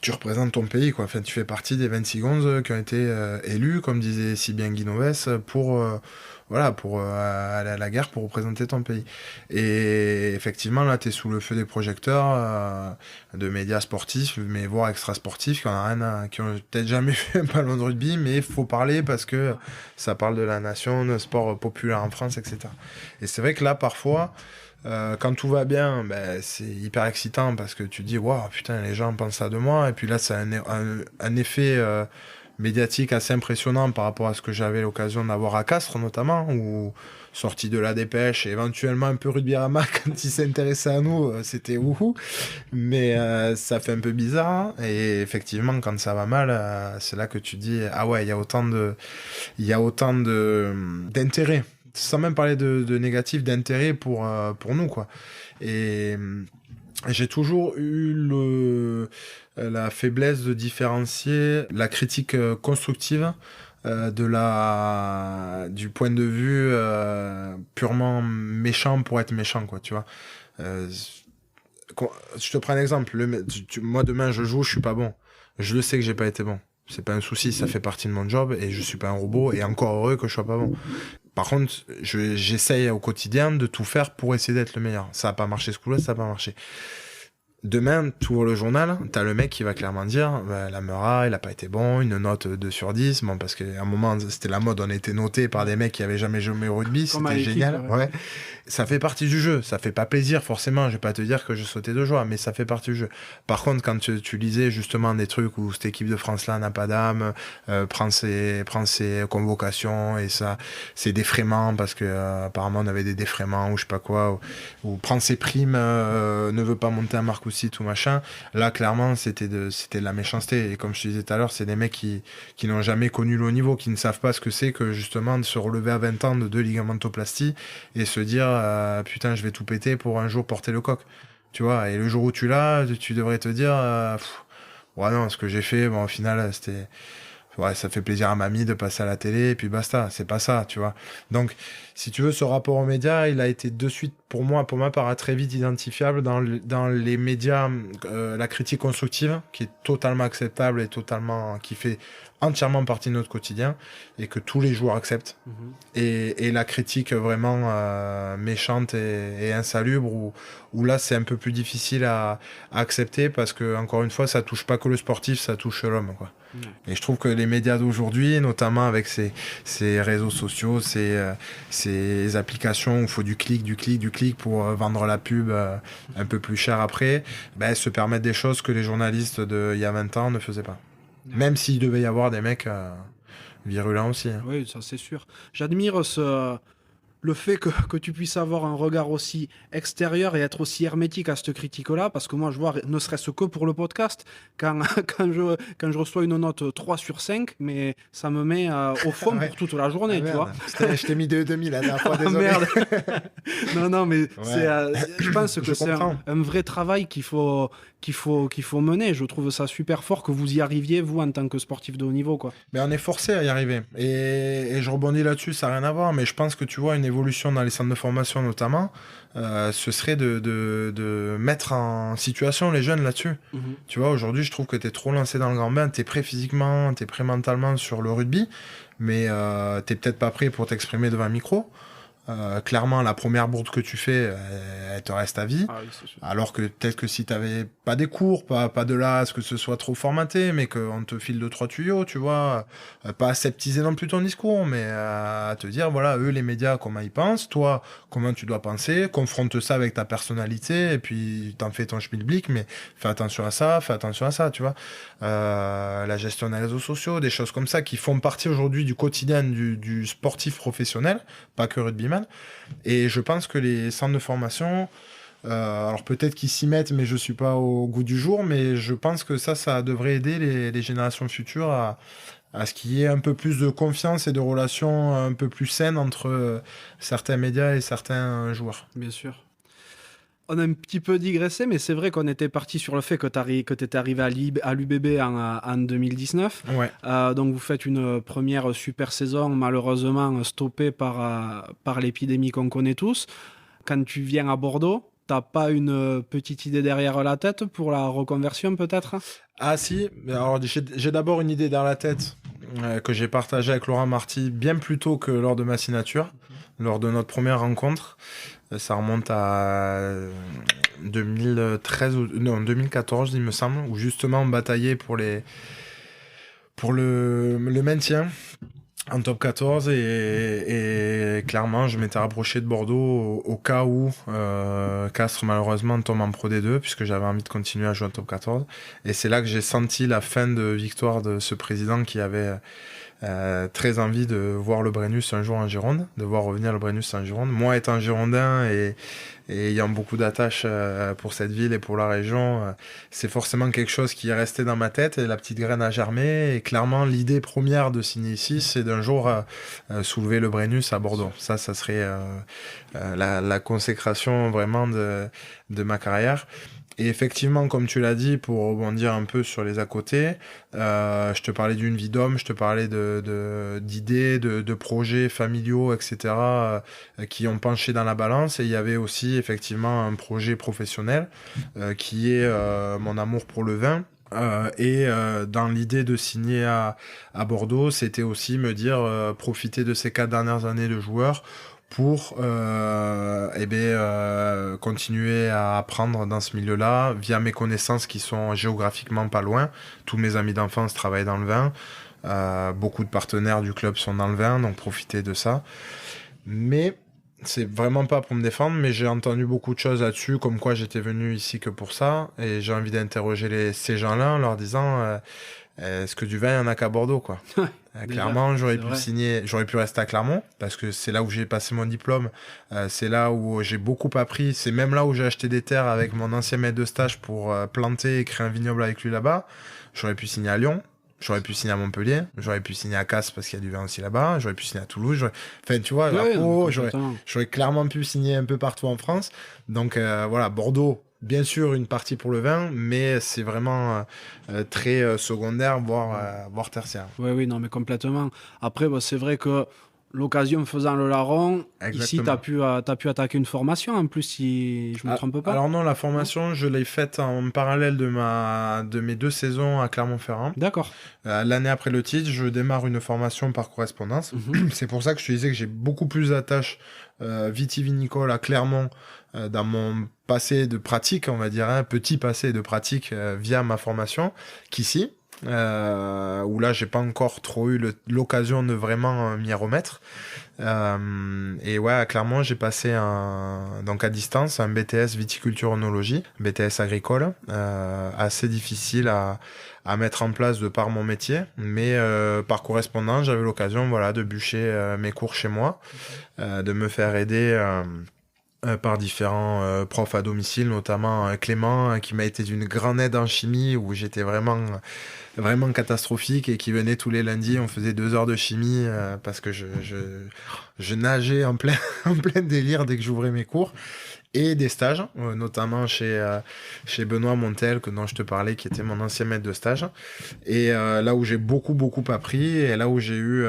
tu représentes ton pays, quoi. Enfin, tu fais partie des 26 gonzes qui ont été élus, comme disait si bien Guy Novès, pour aller à la guerre, pour représenter ton pays. Et effectivement, là, tu es sous le feu des projecteurs de médias sportifs, mais voire extra-sportifs, qui ont peut-être jamais fait un ballon de rugby, mais il faut parler parce que ça parle de la nation, de sport populaire en France, etc. Et c'est vrai que là, parfois... quand tout va bien, c'est hyper excitant parce que tu dis waouh, putain, les gens pensent ça de moi. Et puis là, ça a un effet médiatique assez impressionnant par rapport à ce que j'avais l'occasion d'avoir à Castres, notamment, où sorti de la dépêche et éventuellement un peu Rugby-Rama quand il s'intéressait à nous, c'était wouhou. Mais ça fait un peu bizarre. Et effectivement, quand ça va mal, c'est là que tu dis ah ouais, il y a autant d'intérêt. Sans même parler de négatif, d'intérêt pour nous, quoi. Et j'ai toujours eu la faiblesse de différencier la critique constructive du point de vue purement méchant pour être méchant, quoi, tu vois. Je te prends un exemple. Moi, demain, je joue, je suis pas bon. Je le sais que j'ai pas été bon. C'est pas un souci, ça fait partie de mon job et je suis pas un robot et encore heureux que je sois pas bon. Par contre, j'essaye au quotidien de tout faire pour essayer d'être le meilleur. Ça a pas marché ce coup-là, ça a pas marché. Demain, tu ouvres le journal, t'as le mec qui va clairement dire la Meura, il a pas été bon, une note 2/10. Bon, parce qu'à un moment, c'était la mode, on était noté par des mecs qui avaient jamais joué au rugby, c'était génial. Ouais. Ça fait partie du jeu, ça fait pas plaisir forcément, je vais pas te dire que je sautais de joie, mais ça fait partie du jeu. Par contre, quand tu lisais justement des trucs où cette équipe de France-là n'a pas d'âme, prend ses convocations et ça, c'est défraiement parce que apparemment on avait des défraiements ou je sais pas quoi, ou prend ses primes, ne veut pas monter un marque aussi tout machin. Là clairement c'était de la méchanceté et comme je te disais tout à l'heure, c'est des mecs qui n'ont jamais connu le haut niveau, qui ne savent pas ce que c'est que justement de se relever à 20 ans de 2 ligamentoplasties et se dire putain je vais tout péter pour un jour porter le coq, tu vois. Et le jour où tu l'as, tu devrais te dire ouais non, ce que j'ai fait, bon au final c'était ouais, ça fait plaisir à mamie de passer à la télé et puis basta, c'est pas ça, tu vois. Donc si tu veux, ce rapport aux médias, il a été de suite pour ma part très vite identifiable dans les médias, la critique constructive qui est totalement acceptable et qui fait entièrement partie de notre quotidien et que tous les joueurs acceptent. Et la critique vraiment méchante et insalubre où là c'est un peu plus difficile à accepter parce que encore une fois ça touche pas que le sportif, ça touche l'homme, quoi. Et je trouve que les médias d'aujourd'hui, notamment avec ces réseaux sociaux, ces applications où il faut du clic pour vendre la pub un peu plus cher après, se permettent des choses que les journalistes d'il y a 20 ans ne faisaient pas. Même s'il devait y avoir des mecs virulents aussi. Hein. Oui, ça c'est sûr. J'admire le fait que tu puisses avoir un regard aussi extérieur et être aussi hermétique à cette critique-là, parce que moi, je vois, ne serait-ce que pour le podcast, quand je reçois une note 3/5, mais ça me met au fond pour toute la journée, tu vois. Je t'ai mis 2,5 la dernière fois, désolé. Merde. non, mais je pense que c'est un vrai travail qu'il faut mener. Je trouve ça super fort que vous y arriviez, vous, en tant que sportif de haut niveau, quoi. Mais on est forcé à y arriver. Et je rebondis là-dessus, ça n'a rien à voir, mais je pense que tu vois, une évolution dans les centres de formation notamment, ce serait de mettre en situation les jeunes là-dessus. Tu vois, aujourd'hui, je trouve que t'es trop lancé dans le grand bain, t'es prêt physiquement, t'es prêt mentalement sur le rugby, mais t'es peut-être pas prêt pour t'exprimer devant un micro. Clairement, la première bourde que tu fais, elle te reste à vie. Ah oui, c'est sûr. Alors que peut-être que si t'avais pas des cours, pas de là à ce que ce soit trop formaté, mais qu'on te file 2-3 tuyaux, tu vois, pas aseptiser non plus ton discours, mais à te dire, voilà, eux, les médias, comment ils pensent, toi, comment tu dois penser, confronte ça avec ta personnalité, et puis t'en fais ton schmilblick, mais fais attention à ça, tu vois. La gestion des réseaux sociaux, des choses comme ça qui font partie aujourd'hui du quotidien du sportif professionnel, pas que rugbyman. Et je pense que les centres de formation, alors peut-être qu'ils s'y mettent, mais je suis pas au goût du jour, mais je pense que ça devrait aider les générations futures à ce qu'il y ait un peu plus de confiance et de relations un peu plus saines entre certains médias et certains joueurs. Bien sûr. On a un petit peu digressé, mais c'est vrai qu'on était parti sur le fait que tu étais arrivé à l'UBB en 2019. Ouais. Donc vous faites une première super saison, malheureusement stoppée par l'épidémie qu'on connaît tous. Quand tu viens à Bordeaux, t'as pas une petite idée derrière la tête pour la reconversion peut-être ? Ah si, alors j'ai d'abord une idée dans la tête que j'ai partagée avec Laurent Marty bien plus tôt que lors de ma signature, lors de notre première rencontre. Ça remonte à 2014, il me semble, où justement on bataillait pour le maintien en top 14 et clairement je m'étais rapproché de Bordeaux au cas où Castres malheureusement tombe en Pro D2 puisque j'avais envie de continuer à jouer en top 14 et c'est là que j'ai senti la fin de victoire de ce président qui avait très envie de voir le Brennus un jour en Gironde, de voir revenir le Brennus en Gironde. Moi étant girondin et ayant beaucoup d'attaches pour cette ville et pour la région, c'est forcément quelque chose qui est resté dans ma tête et la petite graine a germé. Et clairement, l'idée première de signer ici, c'est d'un jour soulever le Brennus à Bordeaux. Ça serait la consécration vraiment de ma carrière. Et effectivement, comme tu l'as dit, pour rebondir un peu sur les à côté, je te parlais d'une vie d'homme, je te parlais d'idées, de projets familiaux, etc., qui ont penché dans la balance. Et il y avait aussi effectivement un projet professionnel qui est mon amour pour le vin. Dans l'idée de signer à Bordeaux, c'était aussi me dire profiter de ces 4 dernières années de joueur pour continuer à apprendre dans ce milieu-là via mes connaissances qui sont géographiquement pas loin. Tous mes amis d'enfance travaillent dans le vin. Beaucoup de partenaires du club sont dans le vin, donc profiter de ça. Mais c'est vraiment pas pour me défendre, mais j'ai entendu beaucoup de choses là-dessus, comme quoi j'étais venu ici que pour ça, et j'ai envie d'interroger ces gens-là en leur disant est-ce que du vin, il y en a qu'à Bordeaux, quoi. Clairement, j'aurais pu rester à Clermont, parce que c'est là où j'ai passé mon diplôme, c'est là où j'ai beaucoup appris, c'est même là où j'ai acheté des terres avec mon ancien maître de stage pour planter et créer un vignoble avec lui là-bas. J'aurais pu signer à Lyon, j'aurais pu signer à Montpellier, j'aurais pu signer à Castres parce qu'il y a du vin aussi là-bas, j'aurais pu signer à Toulouse, enfin tu vois, j'aurais clairement pu signer un peu partout en France. Donc voilà, Bordeaux, bien sûr une partie pour le vin, mais c'est vraiment très secondaire, voire tertiaire. Oui, non mais complètement. Après, c'est vrai que l'occasion faisant le larron, Exactement. ici t'as pu attaquer une formation en plus, si je me trompe pas. Alors non, la formation, je l'ai faite en parallèle de mes 2 saisons à Clermont-Ferrand. D'accord. L'année après le titre, je démarre une formation par correspondance. C'est pour ça que je te disais que j'ai beaucoup plus d'attaches vitivinicole à Clermont dans mon passé de pratique, on va dire, un petit passé de pratique via ma formation, qu'ici. Où là j'ai pas encore trop eu l'occasion de vraiment m'y remettre et ouais, clairement j'ai passé donc à distance un BTS viticulture œnologie, BTS agricole, assez difficile à mettre en place de par mon métier, mais par correspondance j'avais l'occasion de bûcher mes cours chez moi, de me faire aider par différents profs à domicile, notamment Clément qui m'a été d'une grande aide en chimie, où j'étais vraiment vraiment catastrophique et qui venait tous les lundis. On faisait 2 heures de chimie parce que je nageais en plein, en plein délire dès que j'ouvrais mes cours. Et des stages, notamment chez Benoît Montel, dont je te parlais, qui était mon ancien maître de stage. Et là où j'ai beaucoup appris, et là où j'ai eu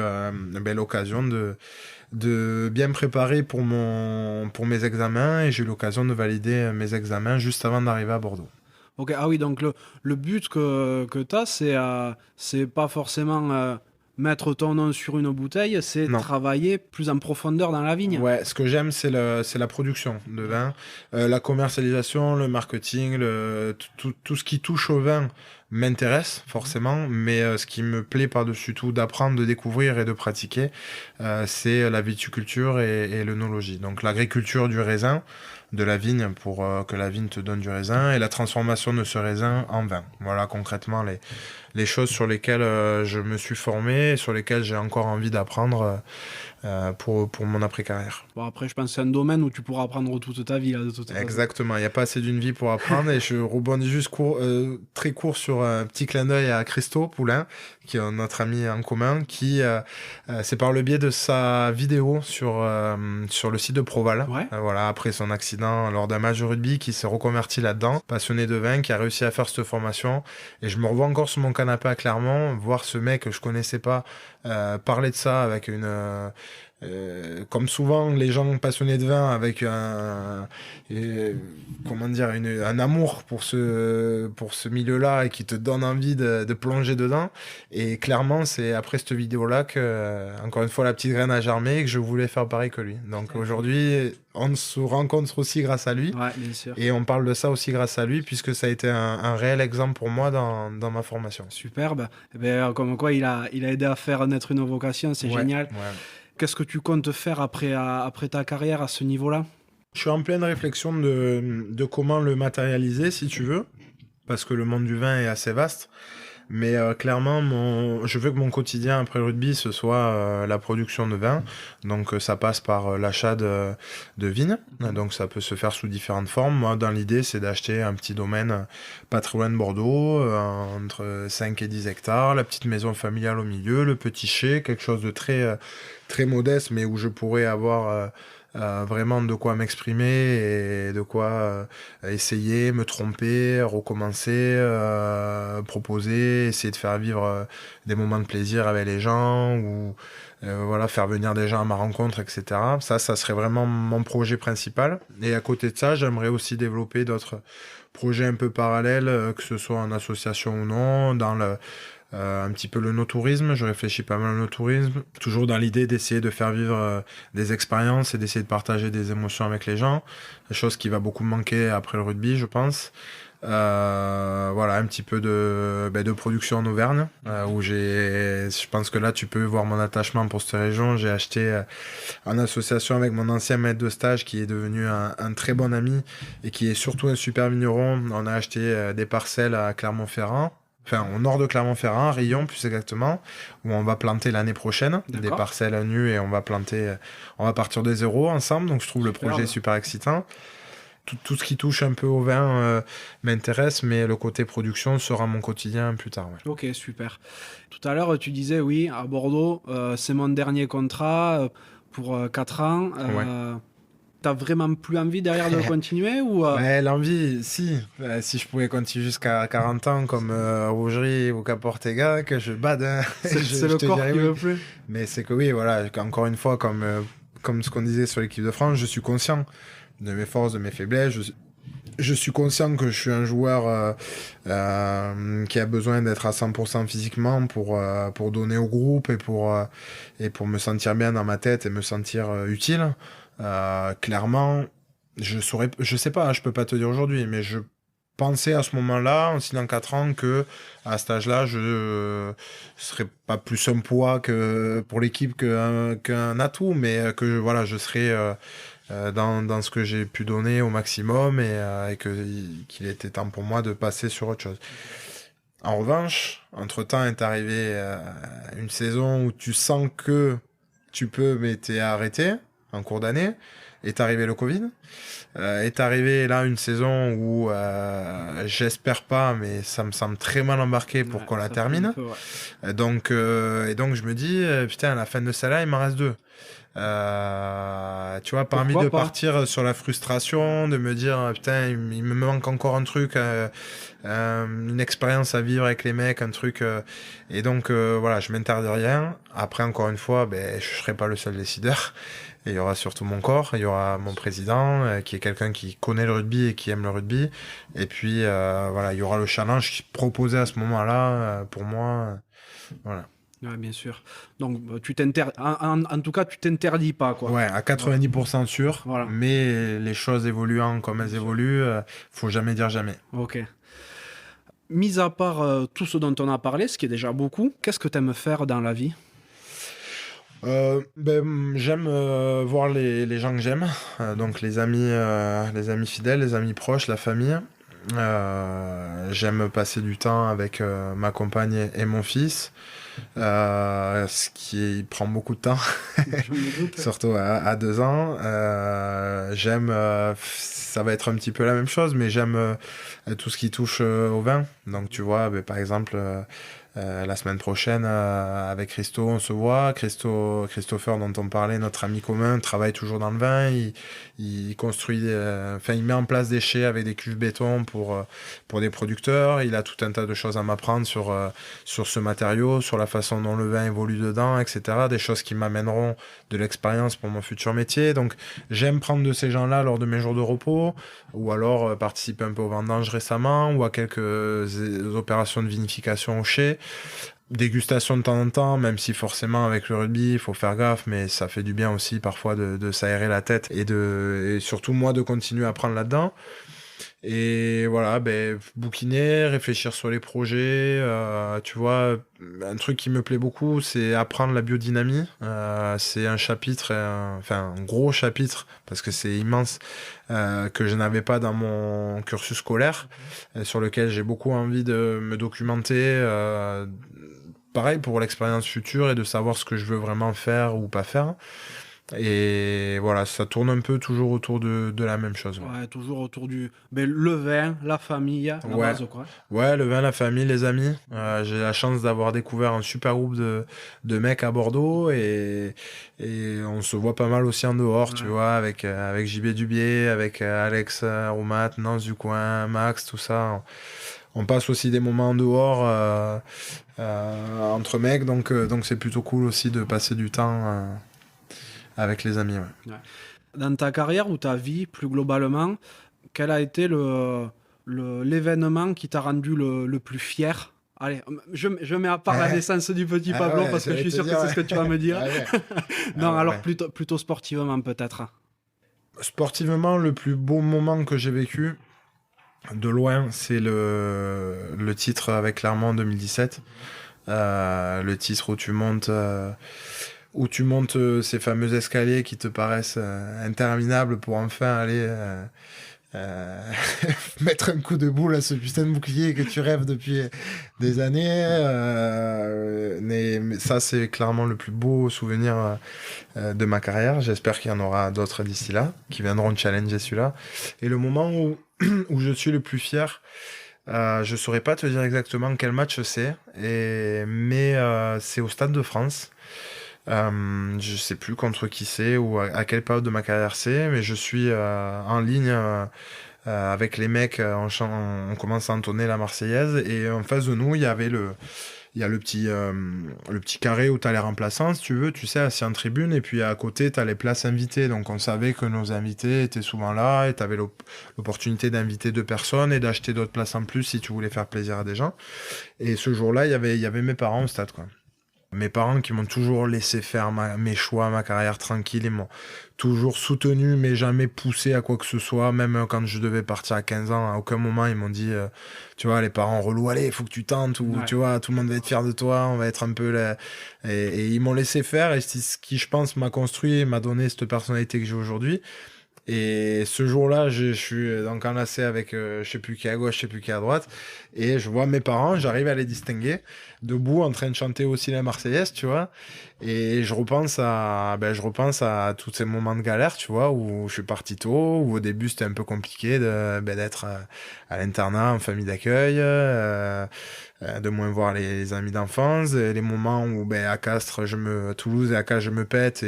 l'occasion de bien préparer pour mes examens, et j'ai eu l'occasion de valider mes examens juste avant d'arriver à Bordeaux. Ok, ah oui, donc le but que tu as, c'est pas forcément mettre ton nom sur une bouteille, c'est Non. travailler plus en profondeur dans la vigne. Ouais, ce que j'aime, c'est la production de vin, la commercialisation, le marketing, tout ce qui touche au vin m'intéresse forcément, mais ce qui me plaît par-dessus tout d'apprendre, de découvrir et de pratiquer, c'est la viticulture et l'œnologie. Donc l'agriculture du raisin, de la vigne pour que la vigne te donne du raisin, et la transformation de ce raisin en vin. Voilà concrètement les choses sur lesquelles je me suis formé et sur lesquelles j'ai encore envie d'apprendre pour mon après-carrière. Bon, après, je pense que c'est un domaine où tu pourras apprendre toute ta vie, là, de toute façon. Exactement, il n'y a pas assez d'une vie pour apprendre, et je rebondis juste très court sur un petit clin d'œil à Christo Poulain, qui est notre ami en commun, qui c'est par le biais de sa vidéo sur le site de Proval, Ouais. Voilà, après son accident lors d'un match de rugby, qui s'est reconverti là-dedans, passionné de vin, qui a réussi à faire cette formation, et je me revois encore sur mon canapé à Clermont, voir ce mec que je connaissais pas parler de ça avec comme souvent les gens passionnés de vin, avec un amour pour ce milieu-là, et qui te donne envie de plonger dedans. Et clairement, c'est après cette vidéo-là que, encore une fois, la petite graine a germé et que je voulais faire pareil que lui. Donc aujourd'hui, on se rencontre aussi grâce à lui. Ouais, bien sûr. Et on parle de ça aussi grâce à lui, puisque ça a été un réel exemple pour moi dans ma formation. Superbe. Eh bien, comme quoi, il a aidé à faire naître une vocation, c'est génial. Ouais. Qu'est-ce que tu comptes faire après ta carrière à ce niveau-là? Je suis en pleine réflexion de comment le matérialiser, si tu veux, parce que le monde du vin est assez vaste. Mais clairement, je veux que mon quotidien après le rugby, ce soit la production de vin. Donc ça passe par l'achat de vignes. Donc ça peut se faire sous différentes formes. Moi, dans l'idée, c'est d'acheter un petit domaine pas très loin de Bordeaux, entre 5 et 10 hectares, la petite maison familiale au milieu, le petit chai, quelque chose de très, très modeste, mais où je pourrais avoir vraiment de quoi m'exprimer et de quoi essayer, me tromper, recommencer, proposer, essayer de faire vivre des moments de plaisir avec les gens, ou voilà, faire venir des gens à ma rencontre, etc. Ça serait vraiment mon projet principal. Et à côté de ça, j'aimerais aussi développer d'autres projets un peu parallèles, que ce soit en association ou non, dans un petit peu le no-tourisme. Je réfléchis pas mal au no-tourisme, toujours dans l'idée d'essayer de faire vivre des expériences et d'essayer de partager des émotions avec les gens, chose qui va beaucoup me manquer après le rugby, je pense. Voilà, un petit peu de production en Auvergne, où je pense que là tu peux voir mon attachement pour cette région. J'ai acheté en association avec mon ancien maître de stage, qui est devenu un très bon ami et qui est surtout un super vigneron. On a acheté des parcelles à Clermont-Ferrand, enfin au nord de Clermont-Ferrand, à Rion plus exactement, où on va planter l'année prochaine. D'accord. Des parcelles nues, et on va partir de zéro ensemble. Donc je trouve le projet super excitant. Tout ce qui touche un peu au vin m'intéresse, mais le côté production sera mon quotidien plus tard. Ouais. Ok, super. Tout à l'heure, tu disais, oui, à Bordeaux, c'est mon dernier contrat pour 4 ans. Ouais. T'as vraiment plus envie derrière de continuer ou Ouais, l'envie, si. Si je pouvais continuer jusqu'à 40 ans comme Rougerie ou Cap Ortega, que je bade. Hein, c'est le corps qui veut plus. Mais c'est que oui, voilà, encore une fois, comme ce qu'on disait sur l'équipe de France, je suis conscient de mes forces, de mes faiblesses. Je suis conscient que je suis un joueur qui a besoin d'être à 100% physiquement pour donner au groupe et pour me sentir bien dans ma tête et me sentir utile. Clairement, je sais pas, je peux pas te dire aujourd'hui, mais je pensais à ce moment-là, en signant 4 ans, que à cet âge-là, je serais pas plus un poids pour l'équipe qu'un atout, mais que voilà, je serais dans ce que j'ai pu donner au maximum, et qu'il était temps pour moi de passer sur autre chose. En revanche, entre-temps est arrivé une saison où tu sens que tu peux, mais t'es arrêté en cours d'année. est arrivé le Covid. Est arrivé là une saison où j'espère pas, mais ça me semble très mal embarqué pour qu'on la termine. Peu, ouais. Donc je me dis, putain, à la fin de celle-là, il m'en reste 2. Tu vois, pas envie de partir sur la frustration, de me dire, putain, il me manque encore un truc, une expérience à vivre avec les mecs, un truc. Et donc, voilà, je m'interdis rien. Après, encore une fois, je serai pas le seul décideur. Et il y aura surtout mon corps, il y aura mon président, qui est quelqu'un qui connaît le rugby et qui aime le rugby. Et puis, voilà, il y aura le challenge proposé à ce moment-là, pour moi. Voilà. Ouais, bien sûr. Donc, en tout cas, tu t'interdis pas, quoi. Ouais, à 90% sûr. Voilà. Mais les choses évoluant comme elles évoluent, faut jamais dire jamais. Ok. Mis à part tout ce dont on a parlé, ce qui est déjà beaucoup, qu'est-ce que tu aimes faire dans la vie ? J'aime voir les gens que j'aime, donc les amis fidèles, les amis proches, la famille. J'aime passer du temps avec ma compagne et mon fils, ce qui prend beaucoup de temps, surtout à 2 ans. J'aime, ça va être un petit peu la même chose, mais j'aime tout ce qui touche au vin. Donc tu vois, par exemple, la semaine prochaine, avec Christo, on se voit. Christopher, dont on parlait, notre ami commun, travaille toujours dans le vin. Il construit, il met en place des chais avec des cuves béton pour des producteurs. Il a tout un tas de choses à m'apprendre sur ce matériau, sur la façon dont le vin évolue dedans, etc. Des choses qui m'amèneront de l'expérience pour mon futur métier. Donc, j'aime prendre de ces gens-là lors de mes jours de repos, ou alors participer un peu aux vendanges récemment, ou à quelques opérations de vinification au chai. Dégustation de temps en temps, même si forcément avec le rugby il faut faire gaffe, mais ça fait du bien aussi parfois de s'aérer la tête et surtout moi de continuer à apprendre là-dedans. Et voilà, bouquiner, réfléchir sur les projets, tu vois, un truc qui me plaît beaucoup, c'est apprendre la biodynamie. C'est un chapitre, un gros chapitre, parce que c'est immense, que je n'avais pas dans mon cursus scolaire, sur lequel j'ai beaucoup envie de me documenter, pareil pour l'expérience future et de savoir ce que je veux vraiment faire ou pas faire. Et voilà, ça tourne un peu toujours autour de la même chose. Ouais, toujours autour le vin, la famille, la base, quoi. Ouais, le vin, la famille, les amis. J'ai la chance d'avoir découvert un super groupe de mecs à Bordeaux et on se voit pas mal aussi en dehors, tu vois, avec JB Dubier, avec Alex Roumat, Nance du coin, Max, tout ça. On passe aussi des moments en dehors entre mecs, donc c'est plutôt cool aussi de passer du temps avec les amis. Ouais. Dans ta carrière ou ta vie, plus globalement, quel a été l'événement qui t'a rendu le plus fier ? Allez, je mets à part la naissance du petit Pablo parce que je suis sûr que c'est ce que tu vas me dire. Non, alors plutôt sportivement peut-être. Sportivement, le plus beau moment que j'ai vécu, de loin, c'est le titre avec Clermont en 2017. Le titre où tu montes ces fameux escaliers qui te paraissent interminables pour enfin aller mettre un coup de boule à ce putain de bouclier que tu rêves depuis des années. Mais ça, c'est clairement le plus beau souvenir de ma carrière. J'espère qu'il y en aura d'autres d'ici là, qui viendront challenger celui-là. Et le moment où je suis le plus fier, je saurais pas te dire exactement quel match c'est, mais c'est au Stade de France. Je sais plus contre qui c'est ou à quelle période de ma carrière c'est, mais je suis en ligne avec les mecs, on commence à entonner la Marseillaise et en face de nous il y a le petit carré où t'as les remplaçants, si tu veux, tu sais, assis en tribune, et puis à côté t'as les places invitées, donc on savait que nos invités étaient souvent là et t'avais l'opportunité d'inviter 2 personnes et d'acheter d'autres places en plus si tu voulais faire plaisir à des gens. Et ce jour-là il y avait mes parents au stade, quoi. Mes parents qui m'ont toujours laissé faire mes choix, ma carrière tranquille, ils m'ont toujours soutenu, mais jamais poussé à quoi que ce soit, même quand je devais partir à 15 ans, à aucun moment ils m'ont dit, tu vois, les parents relous, allez, il faut que tu tentes, ou tu vois, tout le monde va être fier de toi, on va être un peu là. Et ils m'ont laissé faire, et c'est ce qui, je pense, m'a construit et m'a donné cette personnalité que j'ai aujourd'hui. Et ce jour-là, je suis donc enlacé avec je sais plus qui est à gauche, je sais plus qui est à droite. Et je vois mes parents, j'arrive à les distinguer, debout, en train de chanter aussi la Marseillaise, tu vois. Et je repense à tous ces moments de galère, tu vois, où je suis parti tôt, où au début c'était un peu compliqué d'être à l'internat, en famille d'accueil, de moins voir les amis d'enfance, et les moments où à Castres, Toulouse et à Castres, je me pète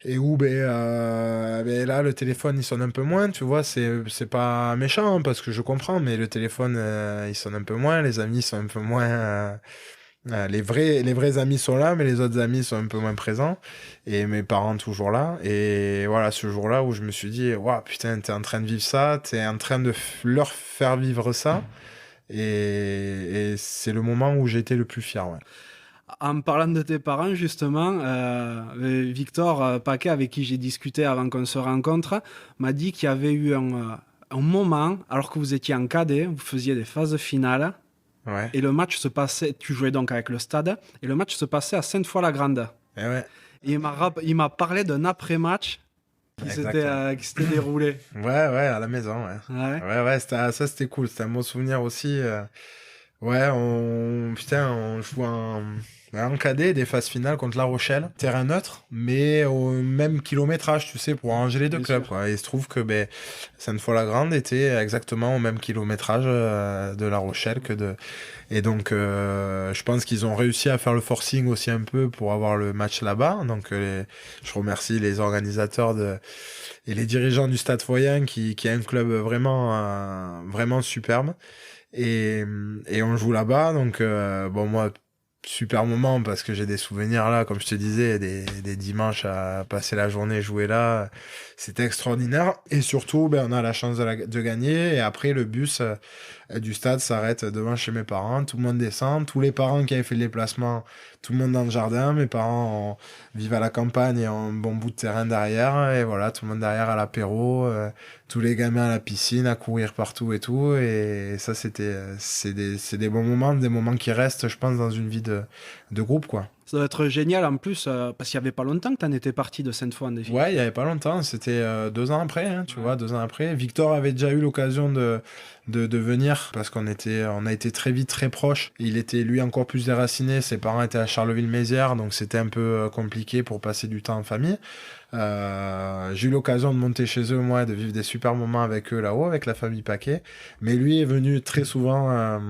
et où là le téléphone il sonne un peu moins, tu vois, c'est pas méchant hein, parce que je comprends, mais le téléphone il sonne un peu moins, les amis sont un peu moins les vrais amis sont là, mais les autres amis sont un peu moins présents. Et mes parents toujours là. Et voilà, ce jour-là où je me suis dit, waouh, putain, t'es en train de vivre ça, t'es en train de leur faire vivre ça. Et c'est le moment où j'ai été le plus fier, ouais. En parlant de tes parents, justement, Victor Paquet, avec qui j'ai discuté avant qu'on se rencontre, m'a dit qu'il y avait eu un moment, alors que vous étiez en cadet, vous faisiez des phases finales, Ouais. et le match se passait, tu jouais donc avec le stade, et le match se passait à Sainte-Foy-la-Grande. Et ouais. Et il m'a parlé d'un après-match qui s'était déroulé. Ouais, à la maison, ouais. Ouais. Ouais, c'était cool. C'était un bon souvenir aussi. Ouais, on joue en cadet des phases finales contre La Rochelle. Terrain neutre, mais au même kilométrage, tu sais, pour arranger les deux Bien clubs, sûr. quoi. Et il se trouve que, Sainte-Foy-la-Grande était exactement au même kilométrage, de La Rochelle et donc, je pense qu'ils ont réussi à faire le forcing aussi un peu pour avoir le match là-bas. Donc, je remercie les organisateurs et les dirigeants du Stade Foyen qui est un club vraiment superbe. Et on joue là-bas, donc moi, super moment parce que j'ai des souvenirs là, comme je te disais, des dimanches à passer la journée jouer là, c'était extraordinaire. Et surtout, on a la chance de gagner. Et après, le bus du stade s'arrête devant chez mes parents, tout le monde descend, tous les parents qui avaient fait le déplacement, tout le monde dans le jardin. Mes parents vivent à la campagne et ont un bon bout de terrain derrière, et voilà, tout le monde derrière à l'apéro, tous les gamins à la piscine, à courir partout et tout. Et ça, c'est des bons moments, des moments qui restent, je pense, dans une vie de groupe, quoi. Ça doit être génial en plus, parce qu'il n'y avait pas longtemps que tu en étais parti de Sainte-Foy en défi. Ouais, il y avait pas longtemps, c'était 2 ans après, hein, tu vois, 2 ans après. Victor avait déjà eu l'occasion de venir parce on a été très vite très proches. Il était lui encore plus déraciné, ses parents étaient à Charleville-Mézières, donc c'était un peu compliqué pour passer du temps en famille. J'ai eu l'occasion de monter chez eux, moi, de vivre des super moments avec eux là-haut, avec la famille Paquet. Mais lui est venu très souvent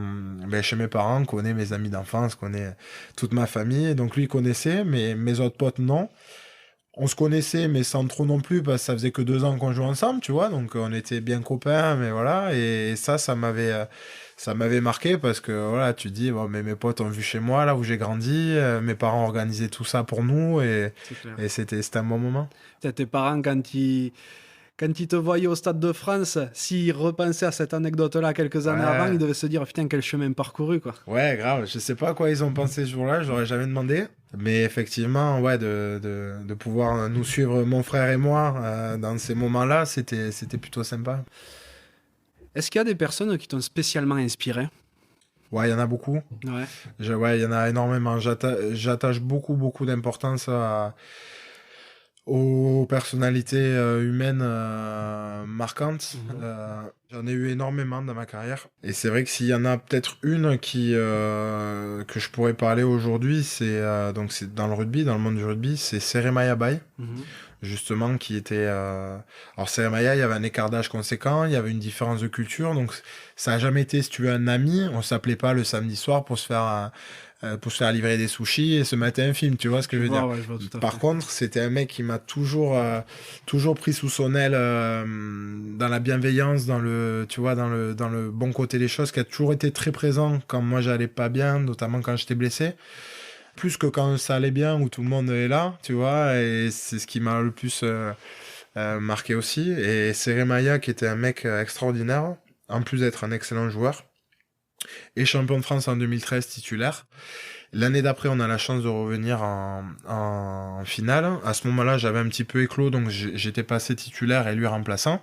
chez mes parents, connaît mes amis d'enfance, connaît toute ma famille. Donc lui, il connaissait, mais mes autres potes, non. On se connaissait, mais sans trop non plus, parce que ça faisait que 2 ans qu'on jouait ensemble, tu vois. Donc on était bien copains, mais voilà. Et ça m'avait marqué parce que voilà, tu te dis, bon, mais mes potes ont vu chez moi, là où j'ai grandi, mes parents organisaient tout ça pour nous, et c'était un bon moment. Tes parents, quand ils te voyaient au Stade de France, s'ils repensaient à cette anecdote-là quelques années avant, ils devaient se dire, putain, quel chemin parcouru, quoi. Ouais, grave. Je sais pas à quoi ils ont pensé ce jour-là, je l'aurais jamais demandé. Mais effectivement, ouais, de pouvoir nous suivre, mon frère et moi, dans ces moments-là, c'était plutôt sympa. Est-ce qu'il y a des personnes qui t'ont spécialement inspiré? Ouais, il y en a beaucoup. Ouais. Ouais, il y en a énormément. J'attache beaucoup d'importance aux personnalités humaines marquantes. J'en ai eu énormément dans ma carrière. Et c'est vrai que s'il y en a peut-être une que je pourrais parler aujourd'hui, c'est dans le rugby, dans le monde du rugby, c'est Seremaya Bay. Justement, qui était... Alors, Seremaya, il y avait un écart d'âge conséquent, il y avait une différence de culture, donc ça a jamais été, si tu veux, un ami. On s'appelait pas le samedi soir pour se faire livrer des sushis et se mater un film, tu vois ce que je veux dire. Ouais, je vois tout à fait. Par contre, c'était un mec qui m'a toujours pris sous son aile dans la bienveillance, dans le bon côté des choses, qui a toujours été très présent quand moi j'allais pas bien, notamment quand j'étais blessé. Plus que quand ça allait bien, où tout le monde est là, tu vois, et c'est ce qui m'a le plus marqué aussi. Et Seremaya, qui était un mec extraordinaire, en plus d'être un excellent joueur, et champion de France en 2013 titulaire. L'année d'après, on a la chance de revenir en finale. À ce moment-là, j'avais un petit peu éclos, donc j'étais passé titulaire et lui remplaçant.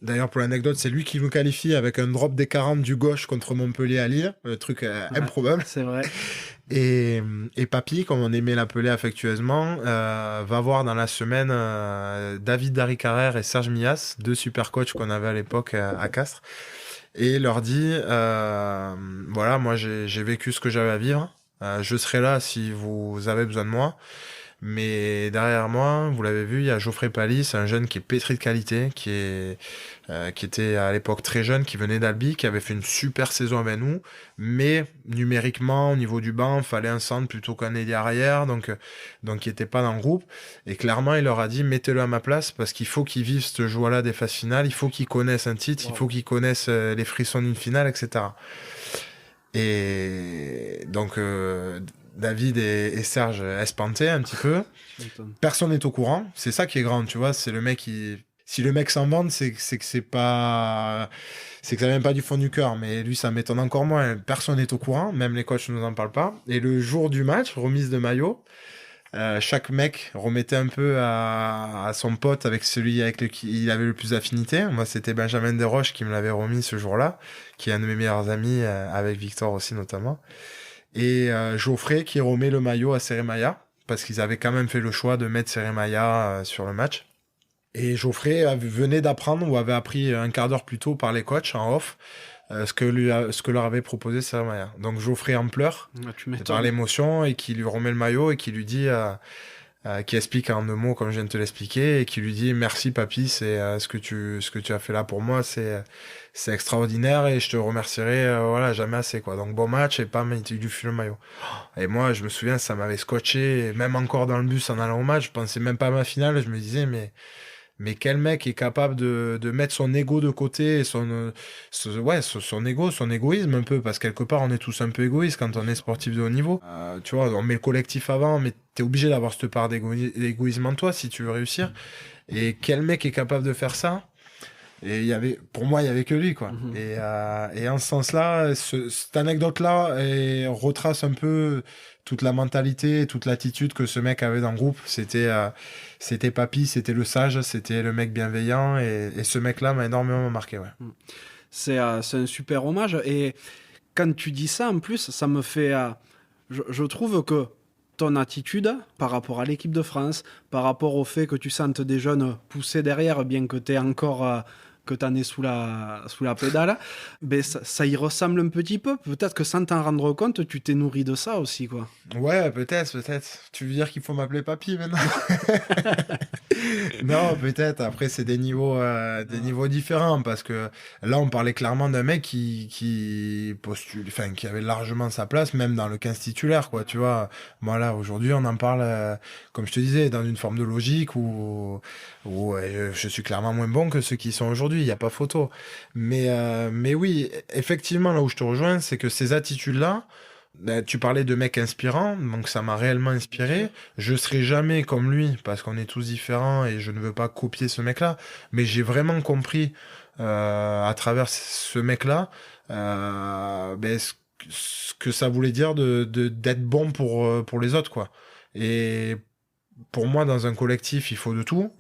D'ailleurs, pour l'anecdote, c'est lui qui nous qualifie avec un drop des 40 du gauche contre Montpellier à Lille. Le truc improbable. C'est vrai. Et Papy, comme on aimait l'appeler affectueusement, va voir dans la semaine David Darry-Carrère et Serge Millas, 2 super coachs qu'on avait à l'époque à Castres, et leur dit voilà, moi j'ai vécu ce que j'avais à vivre, je serai là si vous avez besoin de moi. Mais derrière moi, vous l'avez vu, il y a Geoffrey Pally, c'est un jeune qui est pétri de qualité, qui était à l'époque très jeune, qui venait d'Albi, qui avait fait une super saison avec nous, mais numériquement, au niveau du banc, il fallait un centre plutôt qu'un ailier arrière, donc il n'était pas dans le groupe. Et clairement, il leur a dit, mettez-le à ma place, parce qu'il faut qu'il vive cette joie-là des phases finales, il faut qu'il connaisse un titre, il faut qu'il connaisse les frissons d'une finale, etc. Et donc... David et Serge espantaient un petit peu. Personne n'est au courant. C'est ça qui est grand, tu vois. C'est le mec qui... Si le mec s'en vante, c'est que c'est pas... C'est que ça vient pas du fond du cœur. Mais lui, ça m'étonne encore moins. Personne n'est au courant. Même les coachs ne nous en parlent pas. Et le jour du match, remise de maillot, chaque mec remettait un peu à son pote avec celui avec lequel il avait le plus d'affinité. Moi, c'était Benjamin Desroches qui me l'avait remis ce jour-là, qui est un de mes meilleurs amis, avec Victor aussi notamment. Et Geoffrey qui remet le maillot à Seremaya, parce qu'ils avaient quand même fait le choix de mettre Seremaya sur le match. Et Geoffrey venait d'apprendre, ou avait appris un quart d'heure plus tôt par les coachs en off, ce que leur avait proposé Seremaya. Donc Geoffrey en pleurs, par l'émotion, et qui lui remet le maillot, et qui lui dit... qui explique en 2 mots comme je viens de te l'expliquer, et qui lui dit merci papy, c'est ce que tu as fait là pour moi, c'est extraordinaire, et je te remercierai voilà, jamais assez, quoi. Donc bon match, et pam, il lui file le maillot. Et moi je me souviens, ça m'avait scotché, et même encore dans le bus en allant au match, je pensais même pas à ma finale, je me disais mais quel mec est capable de mettre son ego de côté, et son ego, son égoïsme un peu, parce que quelque part on est tous un peu égoïstes quand on est sportif de haut niveau. Tu vois, on met le collectif avant, mais t'es obligé d'avoir cette part d'égoïsme en toi si tu veux réussir. Et quel mec est capable de faire ça? Et pour moi, il y avait que lui, quoi. Et en ce sens-là, cette anecdote-là retrace un peu toute la mentalité, toute l'attitude que ce mec avait dans le groupe. C'était Papy, c'était le sage, c'était le mec bienveillant, et ce mec-là m'a énormément marqué, ouais. C'est un super hommage, et quand tu dis ça, en plus, ça me fait... je trouve que ton attitude par rapport à l'équipe de France, par rapport au fait que tu sentes des jeunes pousser derrière, bien que tu es encore... que t'en es sous la pédale, ben ça y ressemble un petit peu. Peut-être que sans t'en rendre compte, tu t'es nourri de ça aussi, quoi. Ouais, peut-être. Tu veux dire qu'il faut m'appeler papy maintenant? Non, peut-être. Après, c'est des niveaux différents, parce que là, on parlait clairement d'un mec qui postule, enfin, qui avait largement sa place, même dans le 15 titulaire, quoi. Tu vois, moi là, aujourd'hui, on en parle, comme je te disais, dans une forme de logique où je suis clairement moins bon que ceux qui sont aujourd'hui. Il n'y a pas photo. Mais oui, effectivement, là où je te rejoins, c'est que ces attitudes-là, tu parlais de mecs inspirants, donc ça m'a réellement inspiré. Je serai jamais comme lui, parce qu'on est tous différents, et je ne veux pas copier ce mec-là. Mais j'ai vraiment compris, à travers ce mec-là, ce que ça voulait dire d'être bon pour les autres, quoi. Et pour moi, dans un collectif, il faut de tout.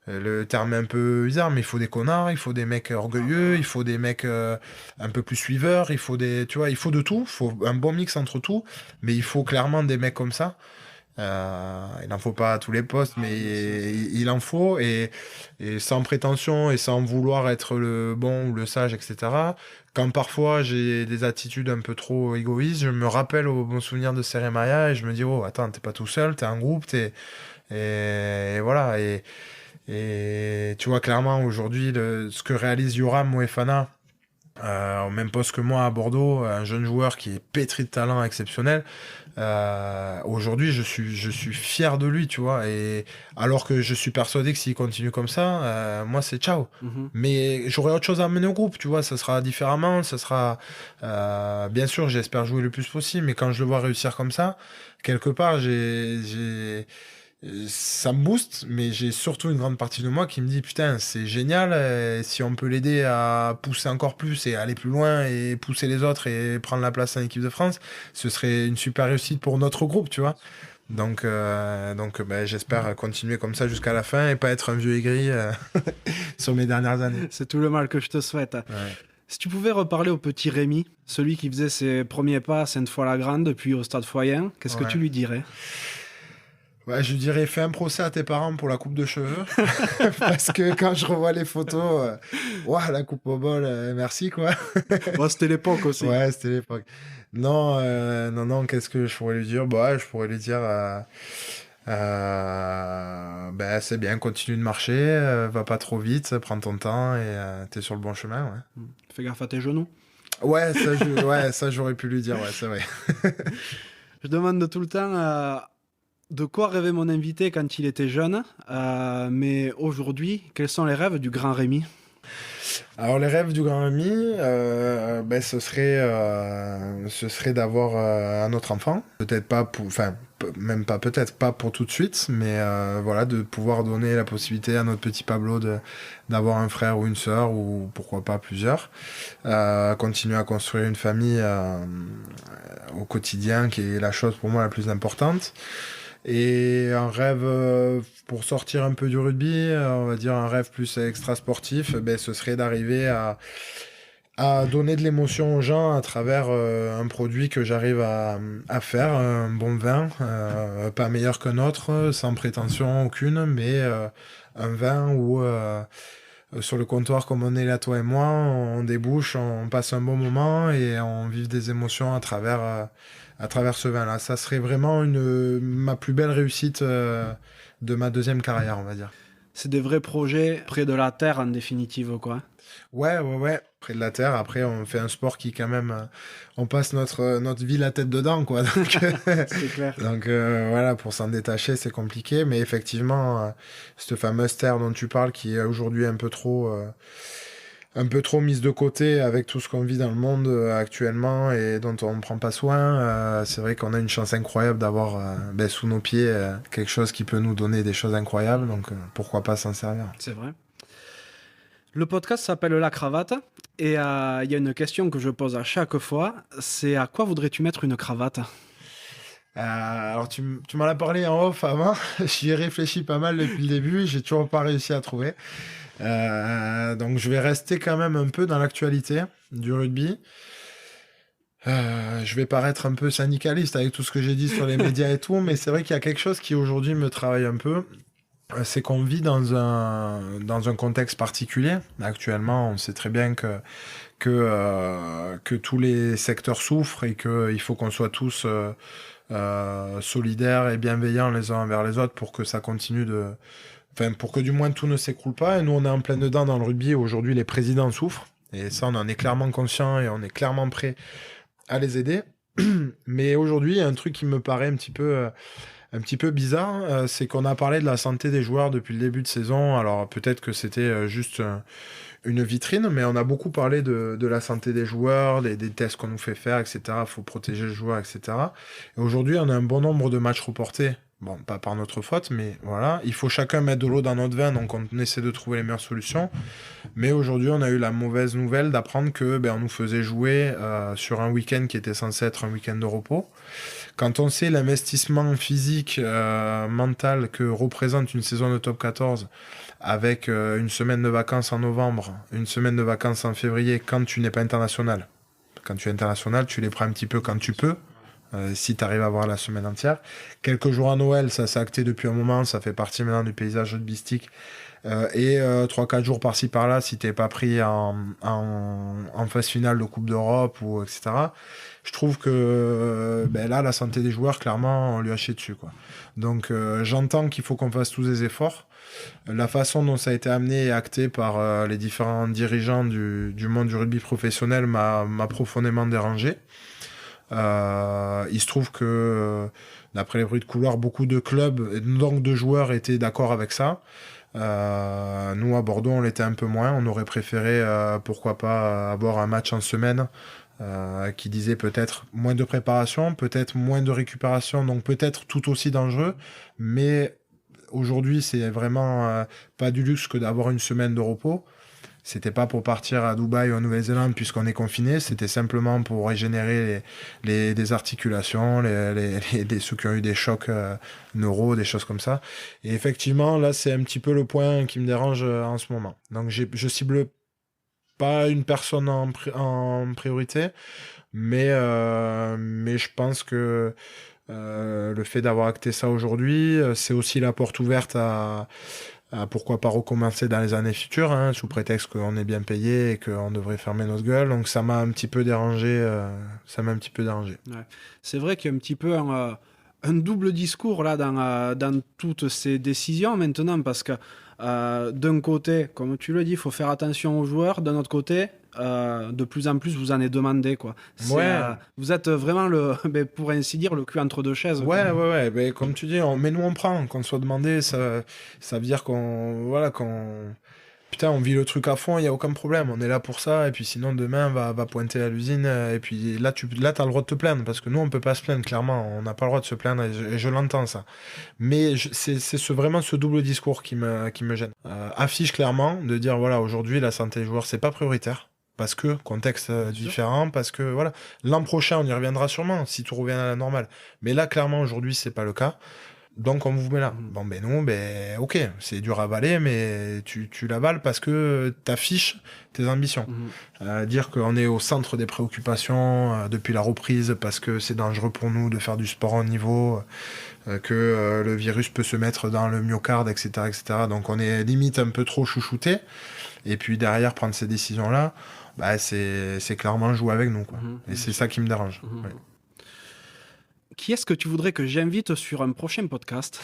Le terme est un peu bizarre, mais il faut des connards, il faut des mecs orgueilleux, il faut des mecs un peu plus suiveurs, il faut il faut de tout, il faut un bon mix entre tout, mais il faut clairement des mecs comme ça. Il n'en faut pas à tous les postes, mais il en faut, et sans prétention et sans vouloir être le bon ou le sage, etc. Quand parfois j'ai des attitudes un peu trop égoïstes, je me rappelle au bon souvenir de Seremaya, et je me dis, oh attends, t'es pas tout seul, t'es un groupe, et voilà. Et tu vois clairement aujourd'hui ce que réalise Yoram Moefana, au même poste que moi à Bordeaux, un jeune joueur qui est pétri de talent exceptionnel. Aujourd'hui, je suis fier de lui, tu vois. Et alors que je suis persuadé que s'il continue comme ça, moi c'est ciao. Mais j'aurai autre chose à amener au groupe, tu vois. Ça sera différemment, ça sera bien sûr, j'espère jouer le plus possible. Mais quand je le vois réussir comme ça, quelque part, ça me booste, mais j'ai surtout une grande partie de moi qui me dit putain, c'est génial, si on peut l'aider à pousser encore plus et aller plus loin et pousser les autres et prendre la place en équipe de France, ce serait une super réussite pour notre groupe, tu vois. Donc j'espère continuer comme ça jusqu'à la fin et pas être un vieux aigri sur mes dernières années. C'est tout le mal que je te souhaite. Ouais. Si tu pouvais reparler au petit Rémi, celui qui faisait ses premiers pas à Sainte-Foy-la-Grande puis au Stade Foyen, qu'est-ce que tu lui dirais? Ouais, je dirais fais un procès à tes parents pour la coupe de cheveux. Parce que quand je revois les photos, la coupe au bol, merci quoi. Bon, c'était l'époque aussi. Ouais, c'était l'époque. Non, qu'est-ce que je pourrais lui dire? Je pourrais lui dire c'est bien, continue de marcher, va pas trop vite, prends ton temps et t'es sur le bon chemin. Ouais. Fais gaffe à tes genoux. Ouais, ça j'aurais pu lui dire, ouais, c'est vrai. Je demande tout le temps de quoi rêvait mon invité quand il était jeune, mais aujourd'hui, quels sont les rêves du grand Rémi? Alors les rêves du grand Rémi, ce serait d'avoir un autre enfant. Peut-être pas pour, même pas peut-être pas pour tout de suite, mais de pouvoir donner la possibilité à notre petit Pablo d'avoir un frère ou une sœur ou pourquoi pas plusieurs. Continuer à construire une famille au quotidien, qui est la chose pour moi la plus importante. Et un rêve pour sortir un peu du rugby, on va dire un rêve plus extra-sportif, ce serait d'arriver à donner de l'émotion aux gens à travers un produit que j'arrive à faire, un bon vin, pas meilleur qu'un autre, sans prétention aucune, mais un vin où sur le comptoir comme on est là, toi et moi, on débouche, on passe un bon moment et on vive des émotions à travers ce vin-là. Ça serait vraiment ma plus belle réussite de ma deuxième carrière, on va dire. C'est des vrais projets près de la terre, en définitive, quoi. Ouais. Près de la terre. Après, on fait un sport qui, quand même, on passe notre vie la tête dedans, quoi. Donc, c'est clair. Donc, pour s'en détacher, c'est compliqué. Mais effectivement, cette fameuse terre dont tu parles, qui est aujourd'hui un peu trop mise de côté avec tout ce qu'on vit dans le monde actuellement et dont on ne prend pas soin. C'est vrai qu'on a une chance incroyable d'avoir sous nos pieds quelque chose qui peut nous donner des choses incroyables, donc pourquoi pas s'en servir. C'est vrai. Le podcast s'appelle La Cravate et il y a une question que je pose à chaque fois, c'est à quoi voudrais-tu mettre une cravate? Alors tu m'en as parlé en off avant, j'y ai réfléchi pas mal depuis le début, j'ai toujours pas réussi à trouver. Donc je vais rester quand même un peu dans l'actualité du rugby. Je vais paraître un peu syndicaliste avec tout ce que j'ai dit sur les médias et tout, mais c'est vrai qu'il y a quelque chose qui aujourd'hui me travaille un peu. C'est qu'on vit dans un contexte particulier. Actuellement, on sait très bien que tous les secteurs souffrent et qu'il faut qu'on soit tous solidaires et bienveillants les uns envers les autres pour que ça continue pour que du moins tout ne s'écroule pas. Et nous, on est en plein dedans dans le rugby. Aujourd'hui, les présidents souffrent. Et ça, on en est clairement conscient et on est clairement prêt à les aider. Mais aujourd'hui, il y a un truc qui me paraît un petit peu bizarre, c'est qu'on a parlé de la santé des joueurs depuis le début de saison. Alors peut-être que c'était juste une vitrine, mais on a beaucoup parlé de la santé des joueurs, des tests qu'on nous fait faire, etc. Il faut protéger le joueur, etc. Et aujourd'hui, on a un bon nombre de matchs reportés. Bon, pas par notre faute, mais voilà. Il faut chacun mettre de l'eau dans notre vin, donc on essaie de trouver les meilleures solutions. Mais aujourd'hui, on a eu la mauvaise nouvelle d'apprendre que on nous faisait jouer sur un week-end qui était censé être un week-end de repos. Quand on sait l'investissement physique, mental que représente une saison de top 14 avec une semaine de vacances en novembre, une semaine de vacances en février quand tu n'es pas international. Quand tu es international, tu les prends un petit peu quand tu peux. Si tu arrives à avoir la semaine entière. Quelques jours à Noël, ça s'est acté depuis un moment, ça fait partie maintenant du paysage rugbystique. Et 3-4 jours par-ci par-là, si t'es pas pris en phase finale de Coupe d'Europe ou etc. Je trouve que là, la santé des joueurs, clairement, on lui a chié dessus, quoi. Donc j'entends qu'il faut qu'on fasse tous des efforts. La façon dont ça a été amené et acté par les différents dirigeants du monde du rugby professionnel m'a profondément dérangé. Il se trouve que d'après les bruits de couloir, beaucoup de clubs et donc de joueurs étaient d'accord avec ça. Nous à Bordeaux on l'était un peu moins, on aurait préféré pourquoi pas avoir un match en semaine qui disait peut-être moins de préparation, peut-être moins de récupération, donc peut-être tout aussi dangereux, mais aujourd'hui c'est vraiment pas du luxe que d'avoir une semaine de repos. C'était pas pour partir à Dubaï ou en Nouvelle-Zélande puisqu'on est confiné, c'était simplement pour régénérer des articulations, ceux qui ont eu des chocs neuro, des choses comme ça. Et effectivement, là, c'est un petit peu le point qui me dérange en ce moment. Donc, je cible pas une personne en priorité, mais je pense que le fait d'avoir acté ça aujourd'hui, c'est aussi la porte ouverte à pourquoi pas recommencer dans les années futures, hein, sous prétexte qu'on est bien payé et qu'on devrait fermer notre gueule. Donc ça m'a un petit peu dérangé. Ouais. C'est vrai qu'il y a un petit peu un double discours là dans toutes ces décisions maintenant, parce que d'un côté, comme tu le dis, il faut faire attention aux joueurs. D'un autre côté, de plus en plus, vous en êtes demandé, quoi. Vous êtes vraiment pour ainsi dire, le cul entre deux chaises. Ouais. Mais comme tu dis, mais nous on prend. Qu'on soit demandé, ça veut dire qu'on putain, on vit le truc à fond, il y a aucun problème. On est là pour ça. Et puis sinon demain va pointer à l'usine. Et puis là t'as le droit de te plaindre, parce que nous on peut pas se plaindre, clairement. On n'a pas le droit de se plaindre, et je l'entends ça. Mais c'est vraiment ce double discours qui me gêne. Affiche clairement de dire voilà, aujourd'hui la santé des joueurs c'est pas prioritaire. Parce que contexte différent, parce que voilà, l'an prochain on y reviendra sûrement si tout revient à la normale. Mais là clairement aujourd'hui c'est pas le cas. Donc on vous met là. Bon ben non, ok, c'est dur à avaler, mais tu l'avales parce que t'affiches tes ambitions. Dire qu'on est au centre des préoccupations depuis la reprise parce que c'est dangereux pour nous de faire du sport en niveau, que le virus peut se mettre dans le myocarde, etc., etc. Donc on est limite un peu trop chouchouté. Et puis derrière prendre ces décisions là, c'est clairement jouer avec nous, quoi. Et c'est ça qui me dérange. Ouais. Qui est-ce que tu voudrais que j'invite sur un prochain podcast ?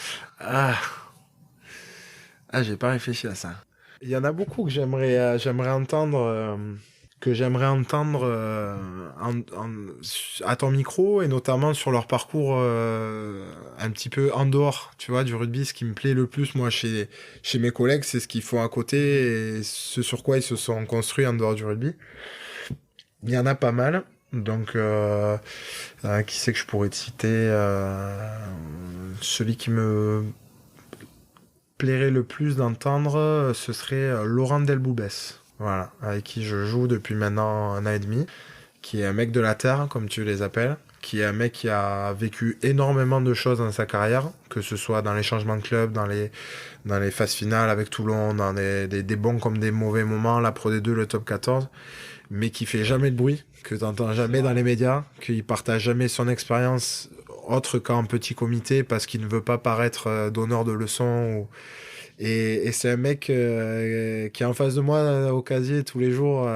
J'ai pas réfléchi à ça. Il y en a beaucoup que j'aimerais entendre, à ton micro, et notamment sur leur parcours un petit peu en dehors, tu vois, du rugby. Ce qui me plaît le plus, moi, chez mes collègues, c'est ce qu'ils font à côté et ce sur quoi ils se sont construits en dehors du rugby. Il y en a pas mal. Donc, qui c'est que je pourrais te citer celui qui me plairait le plus d'entendre, ce serait Laurent Delboubès. Voilà, avec qui je joue depuis maintenant 1 an et demi, qui est un mec de la terre, comme tu les appelles, qui est un mec qui a vécu énormément de choses dans sa carrière, que ce soit dans les changements de club, dans les phases finales avec Toulon, dans des bons comme des mauvais moments, la Pro D2, le top 14, mais qui fait jamais de bruit, que t'entends jamais dans les médias, qu'il partage jamais son expérience autre qu'en petit comité parce qu'il ne veut pas paraître donneur de leçons. Et c'est un mec qui est en face de moi au casier tous les jours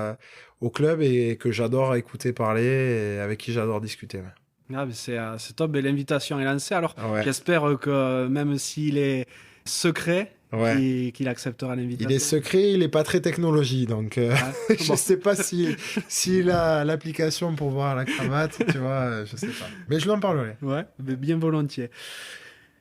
au club et que j'adore écouter parler et avec qui j'adore discuter. Ouais. C'est top, et l'invitation est lancée. Alors j'espère que même s'il est secret, qu'il acceptera l'invitation. Il est secret, il est pas très technologie, donc je sais pas s'il a l'application pour voir la cravate, tu vois, je sais pas. Mais je lui en parlerai. Ouais, mais bien volontiers.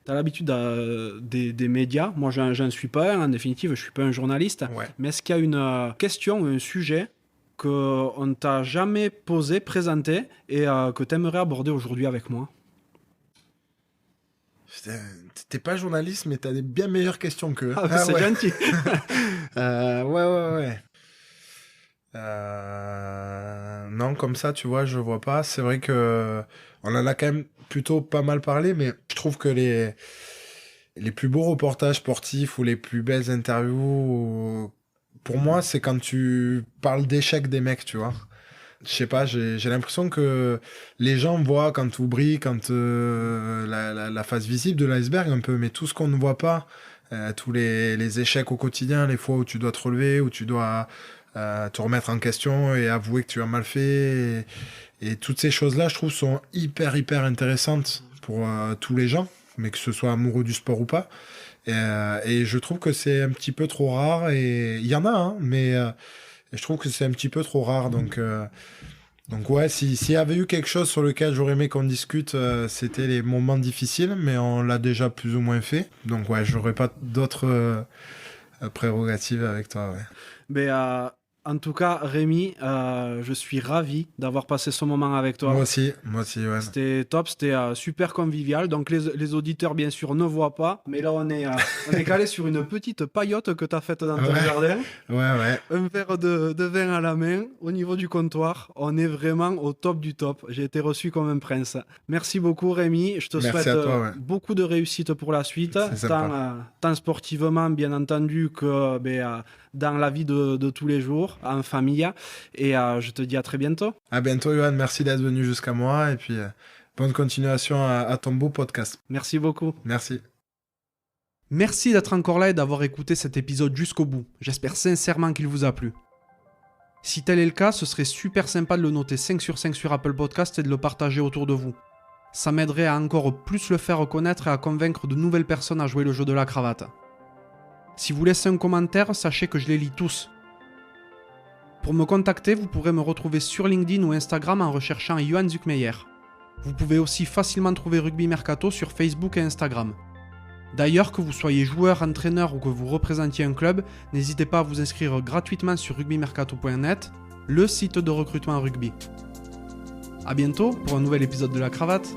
T'as l'habitude des médias. Moi, j'en suis pas un. En définitive, je suis pas un journaliste. Ouais. Mais est-ce qu'il y a une question ou un sujet qu'on ne t'a jamais posé, présenté, et que tu aimerais aborder aujourd'hui avec moi ? T'es pas journaliste, mais t'as des bien meilleures questions qu'eux. C'est gentil. Ouais. Non, comme ça, tu vois, je vois pas. C'est vrai que on en a quand même plutôt pas mal parlé, mais je trouve que les plus beaux reportages sportifs ou les plus belles interviews, pour moi, c'est quand tu parles d'échecs des mecs, tu vois. Je sais pas, j'ai l'impression que les gens voient quand tout brille, quand la face visible de l'iceberg un peu, mais tout ce qu'on ne voit pas, tous les échecs au quotidien, les fois où tu dois te relever, où tu dois te remettre en question et avouer que tu as mal fait, et toutes ces choses-là, je trouve, sont hyper intéressantes pour tous les gens, mais que ce soit amoureux du sport ou pas. Et je trouve que c'est un petit peu trop rare, et il y en a, hein, mais je trouve que c'est un petit peu trop rare. Donc ouais, s'il y avait eu quelque chose sur lequel j'aurais aimé qu'on discute, c'était les moments difficiles, mais on l'a déjà plus ou moins fait. Donc ouais, j'aurais pas d'autres prérogatives avec toi. Ouais. Mais En tout cas, Rémi, je suis ravi d'avoir passé ce moment avec toi. Moi aussi, ouais. C'était top, c'était super convivial. Donc les auditeurs, bien sûr, ne voient pas. Mais là, on est calé sur une petite paillote que tu as faite dans ton jardin. Ouais. Un verre de vin à la main, au niveau du comptoir. On est vraiment au top du top. J'ai été reçu comme un prince. Merci beaucoup, Rémi. Je te souhaite beaucoup de réussite pour la suite. Tant sportivement, bien entendu, que dans la vie de tous les jours, en famille. Et je te dis à très bientôt. À bientôt, Johan. Merci d'être venu jusqu'à moi. Et puis, bonne continuation à ton beau podcast. Merci beaucoup. Merci. Merci d'être encore là et d'avoir écouté cet épisode jusqu'au bout. J'espère sincèrement qu'il vous a plu. Si tel est le cas, ce serait super sympa de le noter 5 sur 5 sur Apple Podcast et de le partager autour de vous. Ça m'aiderait à encore plus le faire connaître et à convaincre de nouvelles personnes à jouer le jeu de la cravate. Si vous laissez un commentaire, sachez que je les lis tous. Pour me contacter, vous pourrez me retrouver sur LinkedIn ou Instagram en recherchant Johan Zuckmeyer. Vous pouvez aussi facilement trouver Rugby Mercato sur Facebook et Instagram. D'ailleurs, que vous soyez joueur, entraîneur ou que vous représentiez un club, n'hésitez pas à vous inscrire gratuitement sur rugbymercato.net, le site de recrutement rugby. A bientôt pour un nouvel épisode de La Cravate.